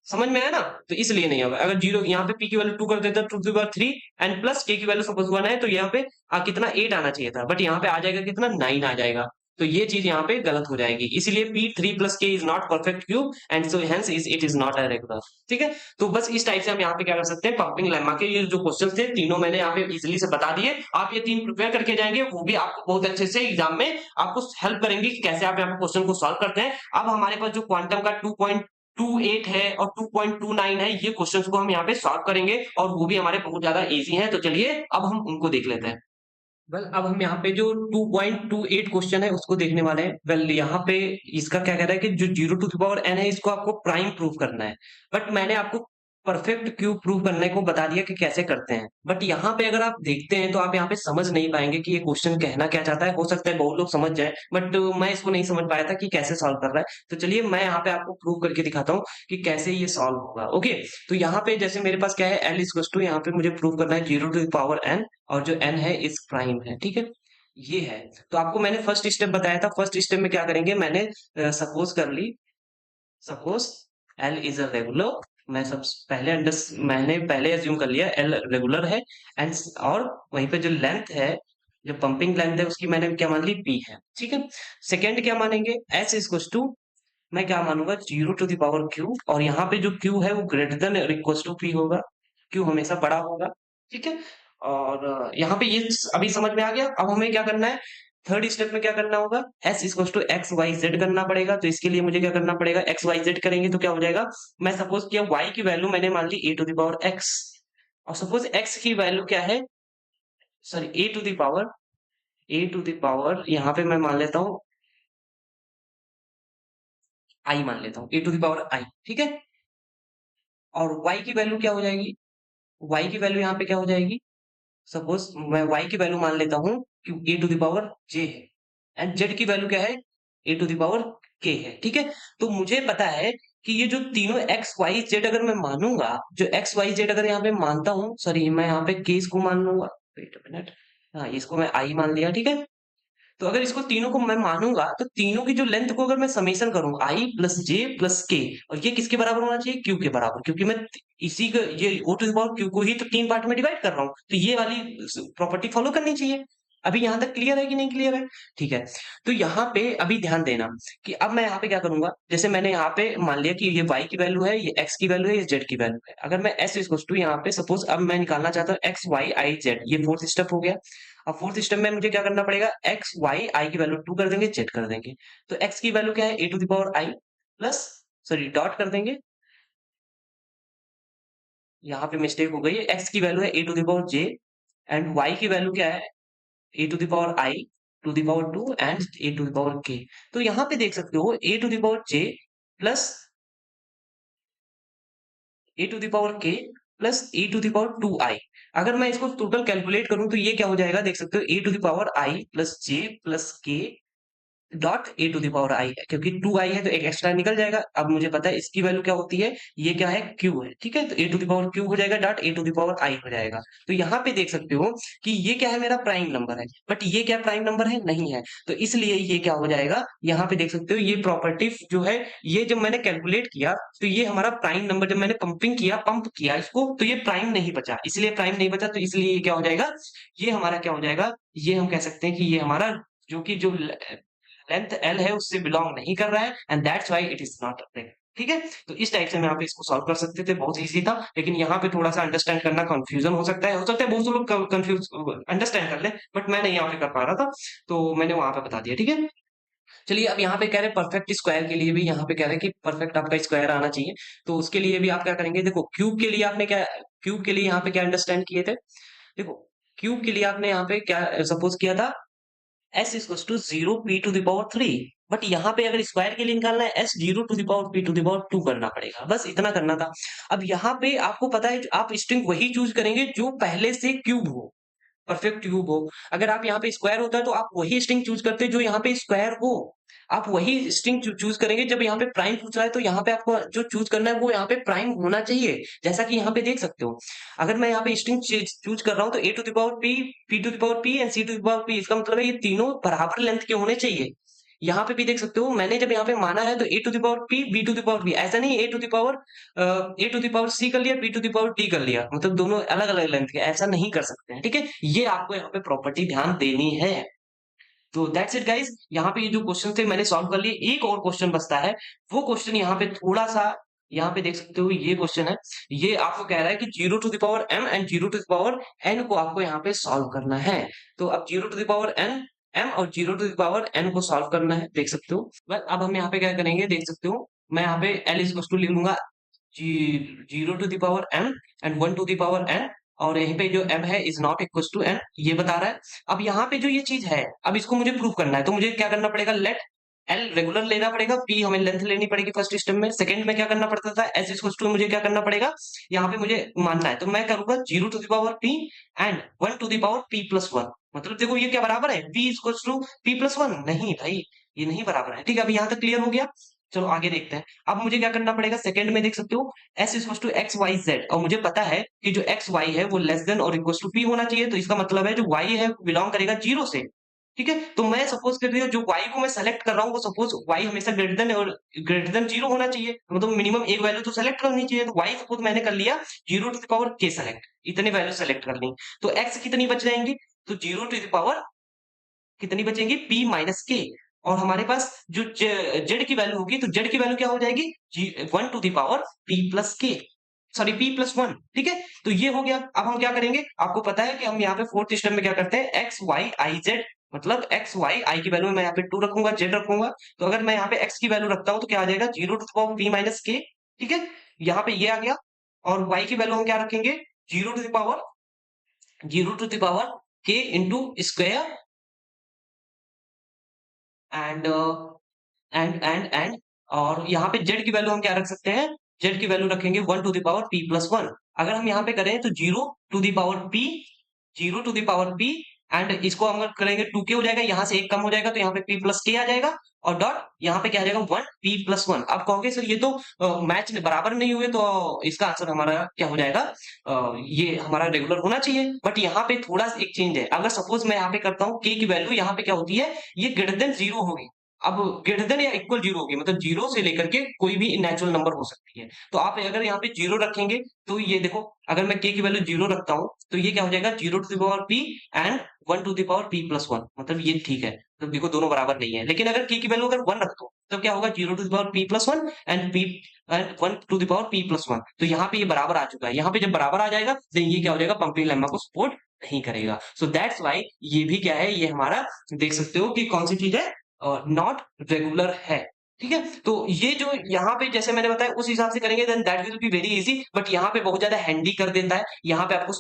Speaker 1: समझ में आया ना, तो इसलिए नहीं होगा। अगर जीरो यहाँ पे पी की वैल्यू 2 कर देता, two to power 3 and plus K की वैल्यू सपोज 1 है, तो यहाँ पे कितना 8 आना चाहिए था, बट यहाँ पे आ जाएगा कितना 9 आ जाएगा। तो ये चीज यहाँ पे गलत हो जाएगी, इसीलिए पी 3 प्लस के is not perfect cube and so hence is it is not a regular, ठीक है। तो बस इस टाइप से हम यहाँ पे क्या कर सकते हैं, पंपिंग लेमा के ये जो क्वेश्चन थे तीनों मैंने यहाँ पे इजिली से बता दिए। आप ये 3 प्रिपेयर करके जाएंगे, वो भी आपको बहुत अच्छे से एग्जाम में आपको हेल्प करेंगे कि कैसे आप यहाँ पे क्वेश्चन को सॉल्व करते हैं। अब हमारे पास जो क्वांटम का 2.28 है और 2.29 है, ये क्वेश्चंस को हम यहाँ पे सॉल्व करेंगे और वो भी हमारे बहुत ज्यादा इजी हैं। तो चलिए अब हम उनको देख लेते हैं। अब हम यहाँ पे जो 2.28 क्वेश्चन है उसको देखने वाले हैं। यहाँ पे इसका क्या कह रहा है कि जो zero to the power n है इसको आपको प्राइम प्रूव करना है, बट मैंने आपको परफेक्ट क्यूब प्रूव करने को बता दिया कि कैसे करते हैं। बट यहाँ पे अगर आप देखते हैं तो आप यहाँ पे समझ नहीं पाएंगे कि ये क्वेश्चन कहना क्या चाहता है। हो सकता है बहुत लोग समझ जाए, बट मैं इसको नहीं समझ पाया था कि कैसे सॉल्व कर रहा है। तो चलिए मैं यहाँ पे आपको प्रूव करके दिखाता हूँ कि कैसे ये सॉल्व होगा। ओके, तो यहाँ पे जैसे मेरे पास क्या है, एल इज टू, यहाँ पे मुझे प्रूव करना है zero to the power n, और जो n है इस प्राइम है, ठीक है, ये है। तो आपको मैंने फर्स्ट स्टेप बताया था। फर्स्ट स्टेप में क्या करेंगे, मैंने सपोज कर ली, suppose L is a regular. मैं सब पहले मैंने पहले एज्यूम कर लिया एल रेगुलर है, एंड और वहीं पे जो लेंथ है, जो पंपिंग लेंथ है उसकी मैंने क्या मान ली, पी है, ठीक है। सेकेंड क्या मानेंगे, एस इज टू, मैं क्या मानूंगा, zero to the power Q, और यहाँ पे जो क्यू है वो greater than equal to P होगा, क्यू हमेशा बड़ा होगा, ठीक है। और यहाँ पे ये अभी समझ में आ गया। अब हमें क्या करना है, थर्ड स्टेप में क्या करना होगा, s equal to X Y Z करना पड़ेगा। तो इसके लिए मुझे क्या करना पड़ेगा, एक्स वाई जेड करेंगे तो क्या हो जाएगा, मैं सपोज किया y की वैल्यू मैंने मान ली a to the power x, और सपोज x की वैल्यू क्या है, sorry a to the power यहाँ पे मैं मान लेता हूँ i, मान लेता हूँ a to the power i, ठीक है। और y की वैल्यू क्या हो जाएगी, y की वैल्यू यहाँ पे क्या हो जाएगी, सपोज मैं y की वैल्यू मान लेता हूँ कि a to the power j है, एंड z की वैल्यू क्या है, a to the power k है, ठीक है। तो मुझे पता है कि ये जो तीनों x y z अगर मैं मानूंगा, जो x y z अगर यहाँ पे मानता हूँ, सॉरी मैं यहाँ पे k इसको मान लूंगा, वेट अ मिनट, हाँ इसको मैं i मान लिया, ठीक है। तो अगर इसको तीनों को मैं मानूंगा तो तीनों की जो लेंथ को अगर मैं समेशन करूं, आई प्लस जे प्लस के, और ये किसके बराबर होना चाहिए, क्यू के बराबर, क्योंकि मैं इसी का ये O to the power Q को ही तो तीन पार्ट में डिवाइड कर रहा हूँ, तो ये वाली प्रॉपर्टी फॉलो करनी चाहिए। अभी यहां तक क्लियर है कि नहीं क्लियर है, ठीक है। तो यहाँ पे अभी ध्यान देना कि अब मैं यहाँ पे क्या करूंगा, जैसे मैंने यहाँ पे मान लिया कि ये y की वैल्यू है, ये x की वैल्यू है, ये z की वैल्यू है। अगर मैं s इक्वल टू यहाँ पे सपोज अब मैं निकालना चाहता हूँ x y i z, ये फोर्थ स्टेप हो गया। अब फोर्थ स्टेप में मुझे क्या करना पड़ेगा, x y i की वैल्यू 2 कर देंगे, z कर देंगे। तो x की वैल्यू क्या है, a to the power i plus, sorry dot कर देंगे, यहाँ पे मिस्टेक हो गई है, x की वैल्यू है a to the power j, and y की वैल्यू क्या है, a to the power i to the power 2 and a to the power k। तो यहाँ पे देख सकते हो a to the power j plus a to the power k plus a to the power 2i। अगर मैं इसको total calculate करूं तो ये क्या हो जाएगा, देख सकते हो a to the power i plus j plus k dot a to the power i है, क्योंकि 2i है तो एक एक्स्ट्रा निकल जाएगा। अब मुझे पता है इसकी वैल्यू क्या होती है, ये क्या है, q है, ठीक है। तो a to the power q हो जाएगा dot a to the power i हो जाएगा। तो यहाँ पे देख सकते हो कि ये क्या है, मेरा प्राइम नंबर है, बट ये क्या प्राइम नंबर है, नहीं है। तो इसलिए ये क्या हो जाएगा, यहाँ पे देख सकते हो ये प्रॉपर्टी जो है, ये जब मैंने कैलकुलेट किया तो ये हमारा प्राइम नंबर, जब मैंने पंप किया इसको, तो ये प्राइम नहीं बचा, इसलिए प्राइम नहीं बचा, तो इसलिए ये क्या हो जाएगा, ये हमारा क्या हो जाएगा, ये हम कह सकते हैं कि ये हमारा जो लेंथ एल है उससे बिलोंग नहीं कर रहा है, and that's why it is not a ring, ठीक है। तो इस टाइप से मैं यहाँ पे इसको सॉल्व कर सकते थे, बहुत इजी था। लेकिन यहाँ पे थोड़ा सा अंडरस्टैंड करना कंफ्यूजन हो सकता है बहुत से लोग कंफ्यूज अंडरस्टैंड कर ले, बट मैं नहीं यहाँ पे कर पा रहा था, तो मैंने वहां पे बता दिया, ठीक है। चलिए अब यहाँ पे कह रहे हैं परफेक्ट स्क्वायर के लिए भी, यहाँ पे कह रहे हैं कि परफेक्ट आपका स्क्वायर आना चाहिए। तो उसके लिए भी आप क्या करेंगे, देखो क्यूब के लिए आपने क्या, क्यूब के लिए यहाँ पे क्या अंडरस्टैंड किए थे, देखो क्यूब के लिए आपने यहाँ पे क्या सपोज किया था, s equal to zero P to the power 3, but यहाँ पे अगर स्क्वायर के लिए निकालना है s zero to the power P to the power 2 करना पड़ेगा, बस इतना करना था। अब यहाँ पे आपको पता है आप स्ट्रिंग वही चूज करेंगे जो पहले से क्यूब हो, परफेक्ट क्यूब हो। अगर आप यहाँ पे स्क्वायर होता है तो आप वही स्ट्रिंग चूज करते जो यहाँ पे स्क्वायर हो, आप वही स्ट्रिंग चूज करेंगे। जब यहाँ पे प्राइम पूछ रहा है तो यहाँ पे आपको जो चूज करना है वो यहाँ पे प्राइम होना चाहिए, जैसा कि यहाँ पे देख सकते हो। अगर मैं यहाँ पे स्ट्रिंग चूज कर रहा हूँ तो a to the power p, p to the power P and C to the power p, इसका मतलब है ये तीनों बराबर लेंथ के होने चाहिए। यहाँ पे भी देख सकते हो, मैंने जब यहाँ पे माना है तो a to the power p b to the power b, ऐसा नहीं a to the power c कर लिया, b to the power d कर लिया, मतलब दोनों अलग अलग लेंथ के, ऐसा नहीं कर सकते हैं, ठीक है। ये आपको यहाँ पे प्रॉपर्टी ध्यान देनी है। तो दैट्स इट गाइस, यहाँ पे ये जो क्वेश्चन थे मैंने सॉल्व कर लिए। एक और क्वेश्चन बचता है, वो क्वेश्चन यहाँ पे थोड़ा सा, यहाँ पे देख सकते हो ये क्वेश्चन है, ये आपको कह रहा है कि zero to the power m and zero to the power n को आपको यहाँ पे सॉल्व करना है। तो अब zero to the power n m और zero to the power n को सॉल्व करना है, देख सकते हो। बस अब हम यहाँ पे क्या करेंगे, देख सकते हो मैं यहाँ पे l इज टू लिख लूंगा zero to the power m and one to the power n, और यहीं पे जो m है is not equal to n, ये बता रहा है। अब यहाँ पे जो ये चीज है, अब इसको मुझे प्रूव करना है, तो मुझे क्या करना पड़ेगा, लेट एल रेगुलर लेना पड़ेगा, पी हमें लेंथ लेनी पड़ेगी फर्स्ट स्टेप में। सेकंड में क्या करना पड़ता था, एस इक्वल टू मुझे क्या करना पड़ेगा, यहाँ पे मुझे मानना है, तो मैं करूंगा zero to the power P and one to the power P plus one. मतलब देखो ये क्या बराबर है, P equal to P plus one, नहीं भाई ये नहीं बराबर है, ठीक है। अब यहाँ तक क्लियर हो गया, चलो आगे देखते हैं। अब मुझे क्या करना पड़ेगा, सेकंड में देख सकते हो s equal to X Y Z, और मुझे पता है कि जो एक्स वाई है वो लेस देन और इक्वल टू पी होना चाहिए, तो इसका मतलब है जो y है बिलोंग करेगा जीरो से, ठीक है। तो मैं सपोज कर रही हूँ जो y को मैं सेलेक्ट कर रहा हूँ वो सपोज y हमेशा ग्रेटर देन जीरो होना चाहिए, मतलब मिनिमम एक वैल्यू तो सेलेक्ट करनी चाहिए। तो y सपोज मैंने कर लिया zero to the power k select, इतने वैल्यू सेलेक्ट कर ली, तो x कितनी बच जाएंगी, तो जीरो टू द पावर कितनी बचेंगी, p माइनस के, और हमारे पास जो जेड की वैल्यू होगी तो जेड की वैल्यू क्या हो जाएगी, one to the power p plus K. Sorry p+1, ठीक है। तो ये हो गया। अब हम क्या करेंगे, आपको पता है कि हम यहाँ पे फोर्थ स्टेप में क्या करते हैं, x y i z, मतलब x y i की वैल्यू मैं यहाँ पे 2 रखूंगा, z रखूंगा। तो अगर मैं यहाँ पे x की वैल्यू रखता हूँ तो क्या आ जाएगा, 0 to the power p - k, ठीक है। यहाँ पे ये आ गया। और y की वैल्यू हम क्या रखेंगे, 0 to the power k into square and and और यहाँ पे z की वैल्यू हम क्या रख सकते हैं, z की वैल्यू रखेंगे 1 to the power p+1। अगर हम यहाँ पे करें तो 0 to the power p and इसको हम अगर करेंगे 2k हो जाएगा, यहाँ से एक कम हो जाएगा तो यहाँ पे p+k आ जाएगा, और डॉट यहाँ पे क्या आ जाएगा 1p+1। अब कहोगे सर ये तो मैच बराबर नहीं हुए, तो इसका आंसर हमारा क्या हो जाएगा, ये हमारा रेगुलर होना चाहिए। बट यहाँ पे थोड़ा सा एक चेंज है, अगर सपोज मैं यहाँ पे करता हूँ k की वैल्यू यहाँ पे क्या होती है, ये ग्रेटर देन 0 होगी। अब ग्रेटर देन या इक्वल 0 होगी, मतलब 0 से लेकर के कोई भी नेचुरल नंबर हो सकती है। तो आप अगर यहाँ पे 0 रखेंगे तो ये देखो, अगर मैं k की वैल्यू 0 रखता हूँ तो ये क्या हो जाएगा, 0 to the power p and 1 to the power p+1, मतलब ये ठीक है। तो देखो दोनों बराबर नहीं है, लेकिन अगर k की वैल्यू अगर 1 रख दो तो क्या होगा, 0 to the power p+1 and 1 to the power p+1। तो यहाँ पे ये बराबर आ चुका है। यहाँ पे जब बराबर आ जाएगा तो ये क्या हो जाएगा, पंपिंग लेम्मा को सपोर्ट नहीं करेगा। सो दैट्स वाई ये भी क्या है, ये हमारा देख सकते हो कि कौन सी चीज है, नॉट रेगुलर है, ठीक है। तो ये जो यहाँ पे जैसे मैंने बताया उस हिसाब से करेंगे then that will be very easy. But यहाँ पे बहुत ज्यादा हैंडी कर देता है, यहाँ पे आपको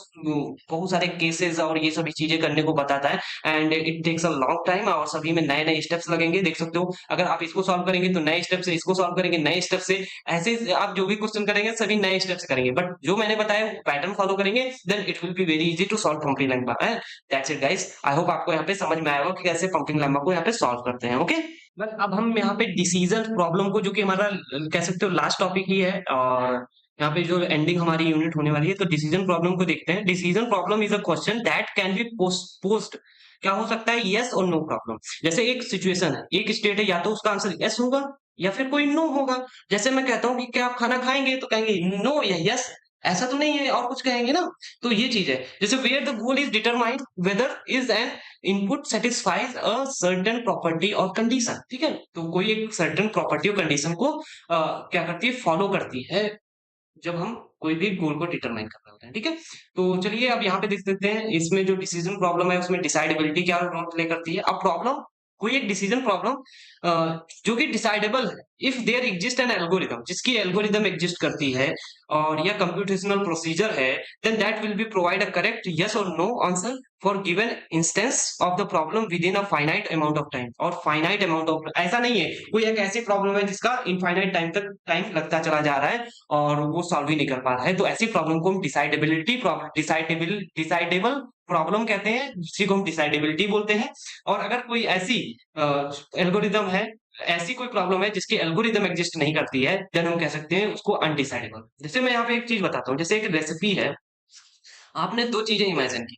Speaker 1: बहुत सारे केसेस और ये सभी चीजें करने को बताता है, and it takes a long time, और सभी में नए नए स्टेप्स लगेंगे। देख सकते हो अगर आप इसको सॉल्व करेंगे तो नए स्टेप से, इसको सॉल्व करेंगे नए स्टेप से, ऐसे आप जो भी क्वेश्चन करेंगे सभी नए स्टेप से करेंगे। बट जो मैंने बताया पैटर्न फॉलो करेंगे then it will be very easy to solve pumping lemma. That's it guys, I hope आपको यहाँ पे समझ में आया होगा कि कैसे पंपिंग लेम्मा को यहाँ पे सॉल्व करते हैं। ओके, बस अब हम यहाँ पे डिसीजन प्रॉब्लम को, जो कि हमारा कह सकते हो लास्ट टॉपिक ही है, और यहाँ पे जो एंडिंग हमारी यूनिट होने वाली है, तो डिसीजन प्रॉब्लम को देखते हैं। Decision problem is a question that can be posed, क्या हो सकता है, यस और नो प्रॉब्लम। जैसे एक सिचुएशन है, एक स्टेट है, या तो उसका आंसर यस होगा या फिर कोई नो होगा। जैसे मैं कहता हूँ कि क्या आप खाना खाएंगे, तो कहेंगे नो या यस, ऐसा तो नहीं है, और कुछ कहेंगे ना। तो ये चीज है, जैसे where the goal is determined whether is an input satisfies a certain property और कंडीशन, ठीक है। तो कोई एक सर्टेन प्रॉपर्टी और कंडीशन को क्या करती है, फॉलो करती है, जब हम कोई भी गोल को डिटरमाइन कर रहे होते हैं, ठीक है। तो चलिए अब यहाँ पे देख सकते हैं, इसमें जो डिसीजन प्रॉब्लम है उसमें डिसाइडेबिलिटी क्या रोल प्ले करती है। अब प्रॉब्लम, कोई एक डिसीजन प्रॉब्लम जो कि डिसाइडेबल है if there exist an algorithm, जिसकी एल्गोरिदम एग्जिस्ट करती है और या कंप्यूटेशनल प्रोसीजर है, then that will be provide a correct yes और no answer for given instance of the problem within a finite amount of time. और finite amount of, ऐसा नहीं है कोई एक ऐसी प्रॉब्लम है जिसका इनफाइनाइट टाइम तक टाइम लगता चला जा रहा है और वो सॉल्व ही नहीं कर पा रहा है, तो ऐसी प्रॉब्लम को हम डिसाइडेबिलिटी प्रॉब्लम, डिसाइडेबल प्रॉब्लम कहते हैं, जिसी को हम डिसाइडेबिलिटी बोलते हैं। और अगर कोई ऐसी एल्गोरिदम है, ऐसी कोई प्रॉब्लम है जिसकी एल्गोरिदम एग्जिस्ट नहीं करती है, देन हम कह सकते हैं उसको अनडिसाइडेबल। जैसे मैं यहाँ पे एक चीज बताता हूँ, जैसे एक रेसिपी है, आपने दो चीजें इमेजिन की,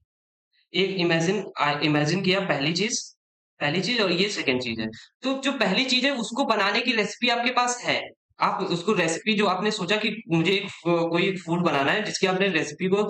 Speaker 1: एक इमेजिन इमेजिन किया, पहली चीज और ये सेकंड चीज है। तो जो पहली चीज है उसको बनाने की रेसिपी आपके पास है, आप उसको रेसिपी जो आपने सोचा कि मुझे एक कोई एक फूड बनाना है, जिसकी आपने रेसिपी को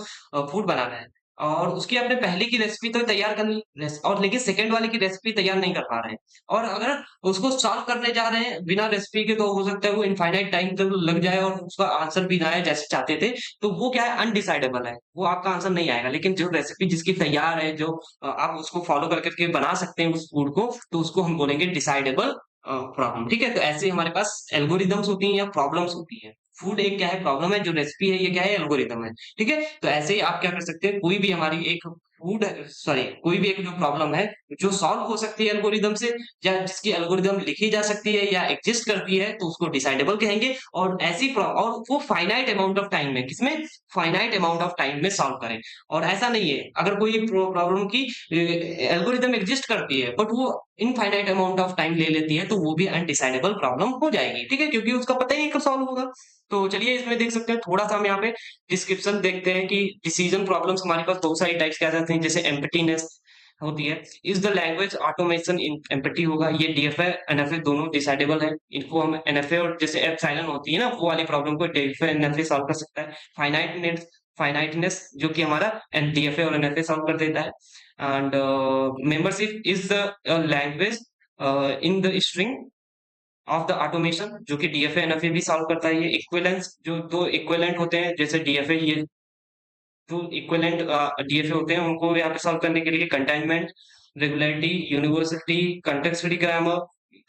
Speaker 1: फूड बनाना है, और उसकी आपने पहले की रेसिपी तो तैयार कर ली, और लेकिन सेकंड वाले की रेसिपी तैयार नहीं कर पा रहे हैं, और अगर उसको सॉल्व करने जा रहे हैं बिना रेसिपी के, तो हो सकता है वो इनफाइनाइट टाइम तक लग जाए और उसका आंसर भी ना आए जैसे चाहते थे। तो वो क्या है, अनडिसाइडेबल है, वो आपका आंसर नहीं आएगा। लेकिन जो रेसिपी जिसकी तैयार है, जो आप उसको फॉलो कर करके बना सकते हैं उस फूड को, तो उसको हम बोलेंगे डिसाइडेबल प्रॉब्लम, ठीक है। तो ऐसे हमारे पास एल्गोरिदम्स होती हैं या प्रॉब्लम्स होती है। फूड एक क्या है, प्रॉब्लम है, जो रेसिपी है ये क्या है, एल्गोरिदम है, ठीक है। तो ऐसे ही आप क्या कर सकते हैं, कोई भी हमारी एक फूड, सॉरी कोई भी एक जो प्रॉब्लम है जो सॉल्व हो सकती है एल्गोरिदम से, या जिसकी एल्गोरिदम लिखी जा सकती है या एग्जिस्ट करती है, तो उसको डिसाइडेबल कहेंगे। और ऐसी और वो फाइनाइट अमाउंट ऑफ टाइम में, किसमें, फाइनाइट अमाउंट ऑफ टाइम में सॉल्व करें। और ऐसा नहीं है, अगर कोई प्रॉब्लम की एल्गोरिदम एग्जिस्ट करती है बट वो इनफाइनाइट अमाउंट ऑफ टाइम ले लेती है, तो वो भी अनडिसाइडेबल प्रॉब्लम हो जाएगी, ठीक है, क्योंकि उसका पता ही नहीं कब सॉल्व होगा। तो चलिए इसमें देख सकते हैं, थोड़ा सा हम यहाँ पे डिस्क्रिप्शन देखते हैं कि डिसीजन प्रॉब्लम्स हमारे पास दो सारी टाइप्स के आ जाते हैं। जैसे एम्पटीनेस होती है, is the language automation in empty होगा, ये डीएफए एनएफए दोनों डिसाइडेबल है, इनको हम एनएफए, और जैसे एप्सिलॉन होती है ना, वो वाली प्रॉब्लम को डीएफए एनएफए सॉल्व कर सकता है। फाइनाइटनेस जो कि हमारा डीएफए और एनएफए सॉल्व कर देता है। And membership is the language in the string of the automation, जो कि डीएफए एनएफए भी सॉल्व करता है। ये इक्विवेलेंस, जो दो इक्विवेलेंट होते हैं जैसे डीएफए, ये जो इक्विवेलेंट डीएफए होते हैं उनको यहाँ पे सॉल्व करने के लिए containment, regularity, university, context free grammar,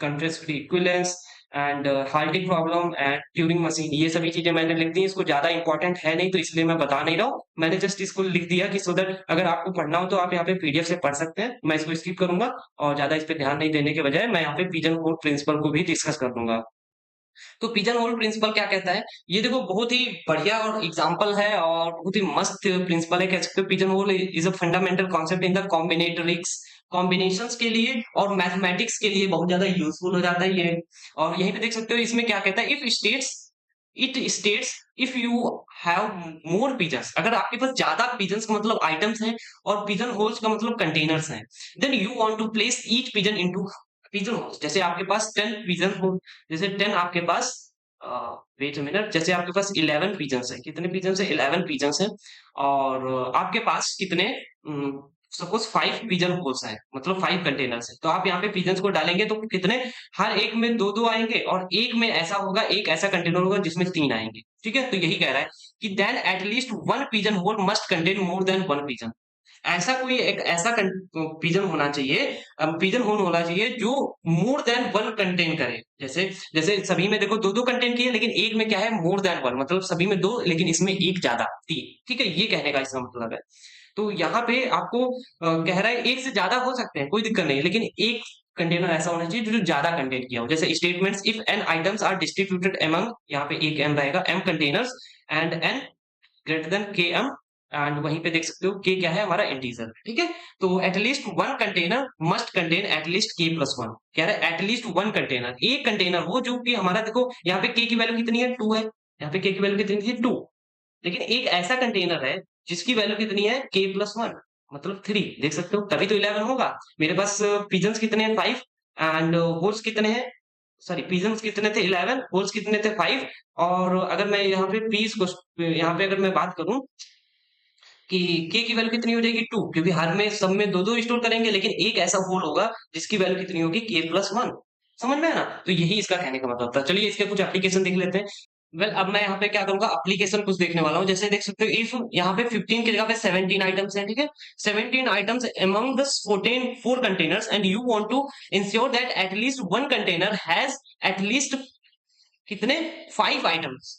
Speaker 1: context free equivalence and halting problem and Turing machine, ये सभी चीजें मैंने लिख दी। इसको ज्यादा इंपॉर्टेंट है नहीं तो इसलिए मैं बता नहीं रहा हूँ, मैंने जस्ट इसको लिख दिया कि सो दैट अगर आपको पढ़ना हो तो आप यहाँ पे पीडीएफ से पढ़ सकते हैं। मैं इसको स्किप करूंगा और ज्यादा इस पे ध्यान नहीं देने के बजाय मैं यहाँ पे पिजन होल प्रिंसिपल को भी डिस्कस कर दूंगा। तो पिजन होल प्रिंसिपल क्या कहता है, ये देखो बहुत ही बढ़िया और एग्जांपल है और बहुत ही मस्त प्रिंसिपल है, कह सकते हो। Pigeon hole is a fundamental concept in the combinatorics, combinations के लिए और मैथमेटिक्स के लिए बहुत ज्यादा यूजफुल हो जाता है ये। और यहीं पे देख सकते हो इसमें क्या कहता है, it states if you have more pigeons, अगर आपके पास ज्यादा पिजन्स का मतलब आइटम्स हैं और पिजन होल्स का मतलब कंटेनर्स हैं, then you want to place each pigeon into pigeon holes. जैसे आपके पास 10 पिजन हो, जैसे 10 आपके पास वेट अ मिनट, जैसे आपके पास 11 पिजन्स है, कितने पिजन्स है, 11 पिजन्स है। और आपके पास कितने, सपोज 5 पिजन होल्स हैं, मतलब 5 कंटेनर्स है, तो आप यहाँ पे पिजन्स को डालेंगे तो कितने, हर एक में दो दो आएंगे और एक में ऐसा होगा, एक ऐसा कंटेनर होगा जिसमें 3 आएंगे। ठीक है, तो यही कह रहा है कि then at least one pigeon hole must contain more than one pigeon. ऐसा कोई एक ऐसा पिजन होना चाहिए, पिजन होल होना चाहिए जो मोर देन वन कंटेन करे। जैसे जैसे सभी में देखो दो दो कंटेन किए, लेकिन एक में क्या है, मोर देन वन, मतलब सभी में दो लेकिन इसमें एक ज्यादा, 3। ठीक है, ये कहने का इसका मतलब है। तो यहाँ पे आपको कह रहा है एक से ज्यादा हो सकते हैं, कोई दिक्कत नहीं है, लेकिन एक कंटेनर ऐसा होना चाहिए जो ज्यादा कंटेन किया हो। जैसे statements, if n items are distributed among, यहाँ पे एक एम रहेगा, m containers and n greater than k m, and वहीं पे देख सकते हो के क्या है, हमारा इंटीजर। ठीक है, तो at least one container must contain at least के प्लस वन, कह रहा है एटलीस्ट वन कंटेनर, एक कंटेनर हो जो कि हमारा, देखो यहाँ पे के की वैल्यू कितनी है, 2 है, यहाँ पे के की वैल्यू कितनी थी, 2, लेकिन एक ऐसा कंटेनर है जिसकी वैल्यू कितनी है, के प्लस वन, मतलब 3, देख सकते हो, तभी तो 11 होगा। मेरे पास पिजन्स कितने हैं, 5, एंड होल्स कितने हैं, सॉरी पिजन्स कितने थे, 11, होल्स कितने थे, 5। और अगर मैं यहाँ पे पीस को, यहाँ पे अगर मैं बात करूं कि के की वैल्यू कितनी हो जाएगी, 2, क्योंकि हर में सब में दो दो स्टोर करेंगे, लेकिन एक ऐसा होल होगा जिसकी वैल्यू कितनी होगी, के प्लस वन। समझ में है ना, तो यही इसका कहने का मतलब था। चलिए इसके कुछ एप्लीकेशन देख लेते हैं। वेल, अब मैं यहाँ पे क्या करूंगा, एप्लीकेशन कुछ देखने वाला हूँ। जैसे देख सकते हो, इफ यहाँ पे 15 की जगह पे 17 आइटम्स हैं, ठीक है, 17 items among the 14 4 containers and you want to ensure that at least one container has at least कितने, 5 items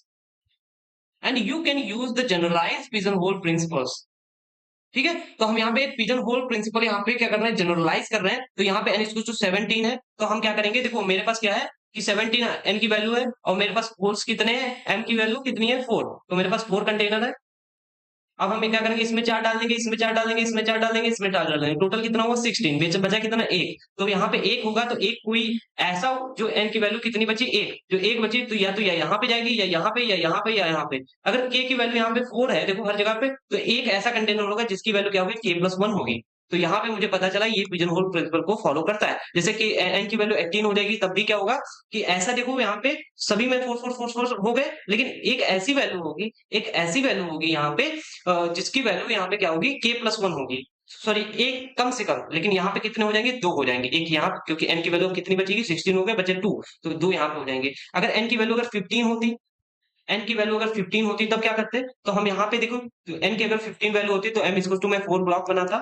Speaker 1: and you can use the generalized pigeonhole principles। ठीक है, तो हम यहाँ पे पिजन होल प्रिंसिपल यहाँ पे क्या कर रहे हैं, जनरलाइज कर रहे हैं। तो यहाँ पे n इक्वल टू 17 है, तो हम क्या करेंगे, देखो मेरे पास क्या है कि 17 n की वैल्यू है और मेरे पास होल्स कितने हैं, m की वैल्यू कितनी है, 4, तो मेरे पास 4 कंटेनर है। अब हम क्या करेंगे, इसमें 4 डाल देंगे, इसमें 4 डाल देंगे, इसमें 4 डाल देंगे, इसमें 4 डाल देंगे, टोटल कितना हुआ, 16, बचा कितना, 1। तो यहाँ पे 1 होगा, तो एक कोई ऐसा जो n की वैल्यू कितनी बची, 1, जो 1 बची तो या यहाँ पे जाएगी या यहाँ पे या यहाँ पे या यहाँ पे। अगर k की वैल्यू यहाँ पे 4 है, देखो हर जगह पे, तो एक ऐसा कंटेनर होगा जिसकी वैल्यू क्या होगी, k प्लस 1 होगी। तो यहाँ पे मुझे पता चला ये पिजन होल प्रिंसिपल को फॉलो करता है। जैसे कि n की वैल्यू 18 हो जाएगी, तब भी क्या होगा कि ऐसा, देखो यहाँ पे सभी में 4 4 4 4 हो गए, लेकिन एक ऐसी वैल्यू होगी, एक ऐसी वैल्यू होगी यहाँ पे जिसकी वैल्यू यहाँ पे क्या होगी, के प्लस 1 होगी, सॉरी एक कम से कम, लेकिन यहाँ पे कितने हो जाएंगे, 2 हो जाएंगे। एक यहाँ, क्योंकि n की वैल्यू कितनी बचेगी, 16 हो गए, बचे 2, तो 2 यहाँ पे हो जाएंगे। अगर n की वैल्यू अगर 15 होती, n की वैल्यू अगर 15 होती तब क्या करते, तो हम यहाँ पे देखो, तो n की अगर 15 वैल्यू होती तो m इक्वल टू मैं 4 ब्लॉक बनाता।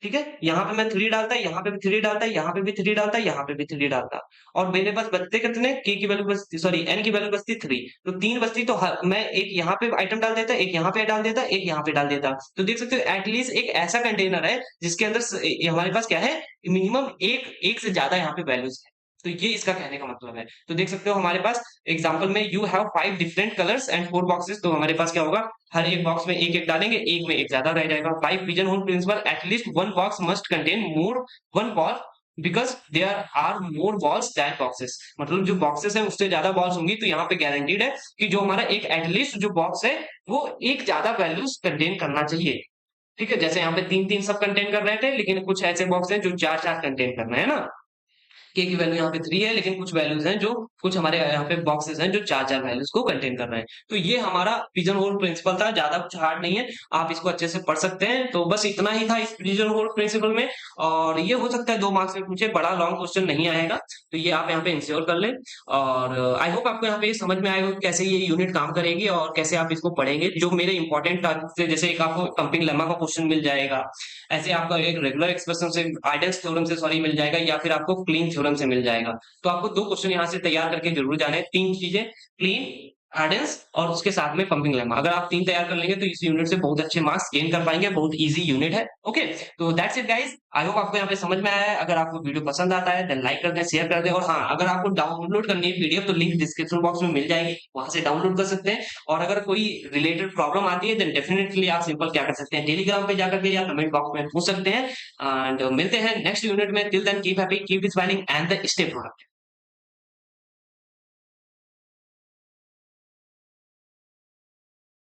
Speaker 1: ठीक है, यहाँ पे मैं 3 डालता, यहाँ पे भी 3 डालता, यहाँ पे भी 3 डालता, यहाँ पे भी 3 डालता, और मेरे पास बचते कितने, k की वैल्यू बचती, सॉरी n की वैल्यू बचती 3, तो 3 बचती, तो मैं एक यहाँ पे आइटम डाल देता, एक यहाँ पे डाल देता, एक यहाँ पे डाल देता। तो देख सकते हो एटलीस्ट एक ऐसा कंटेनर है जिसके अंदर हमारे पास क्या है, मिनिमम एक से ज्यादा यहाँ पे वैल्यूज है। तो ये इसका कहने का मतलब है। तो देख सकते हो हमारे पास एग्जांपल में you have 5 different colours and 4 boxes, तो हमारे पास क्या होगा, हर एक बॉक्स में एक एक डालेंगे, एक में एक ज्यादा रह जाएगा। 5 pigeon hole principle, at least one box must contain more one ball because there are more balls than boxes, मतलब जो बॉक्सेस है उससे ज्यादा बॉल्स होंगी, तो यहाँ पे गारंटीड है कि जो हमारा एक एटलीस्ट जो बॉक्स है वो एक ज्यादा वैल्यूज कंटेन करना चाहिए। ठीक है, जैसे यहाँ पे 3 3 सब कंटेन कर रहे थे, लेकिन कुछ ऐसे बॉक्स हैं जो 4 4 कंटेन कर रहे हैं ना। के की वैल्यू यहाँ पे 3 है, लेकिन कुछ वैल्यूज हैं जो कुछ हमारे यहाँ पे बॉक्सेस हैं जो 4-4 वैल्यूज को कंटेन कर रहे हैं। तो ये हमारा पिजन होल प्रिंसिपल था, ज्यादा कुछ हार्ड नहीं है, आप इसको अच्छे से पढ़ सकते हैं। तो बस इतना ही था इस पिजन होल प्रिंसिपल में, और ये हो सकता है 2 मार्क्स में पूछे, बड़ा लॉन्ग क्वेश्चन नहीं आएगा, तो ये आप यहाँ पे इंश्योर कर लें। और आई होप आपको यहाँ पे समझ में आएगा कि कैसे ये यूनिट काम करेगी और कैसे आप इसको पढ़ेंगे। जो मेरे इंपॉर्टेंट टॉपिक थे, जैसे एक आपको पंपिंग लेमा का क्वेश्चन मिल जाएगा, ऐसे आपका एक रेगुलर एक्सप्रेशन से, आइडेंस थ्योरम से सॉरी मिल जाएगा, या फिर आपको क्लीन थ्योरम से मिल जाएगा। तो आपको 2 क्वेश्चन यहाँ से तैयार करके जरूर जाने हैं, 3 चीजें, क्लीन, आइडेंस और उसके साथ में पंपिंग लेमा। अगर आप 3 तैयार कर लेंगे तो इस यूनिट से बहुत अच्छे मार्क्स गेन कर पाएंगे, बहुत इजी यूनिट है। ओके, तो that's it guys, I hope आपको यहाँ पे समझ में आया है। अगर आपको वीडियो पसंद आता है देन लाइक कर दें, शेयर कर दें, और हाँ, अगर आपको डाउनलोड करनी है पीडीएफ तो लिंक डिस्क्रिप्शन बॉक्स में मिल जाएगी, वहां से डाउनलोड कर सकते हैं। और अगर कोई रिलेटेड प्रॉब्लम आती है देन डेफिनेटली आप सिंपल क्या कर सकते हैं, टेलीग्राम पे जाकर के या कमेंट बॉक्स में पूछ सकते हैं। एंड मिलते हैं नेक्स्ट यूनिट में। Till then keep happy, keep smiling and stay productive.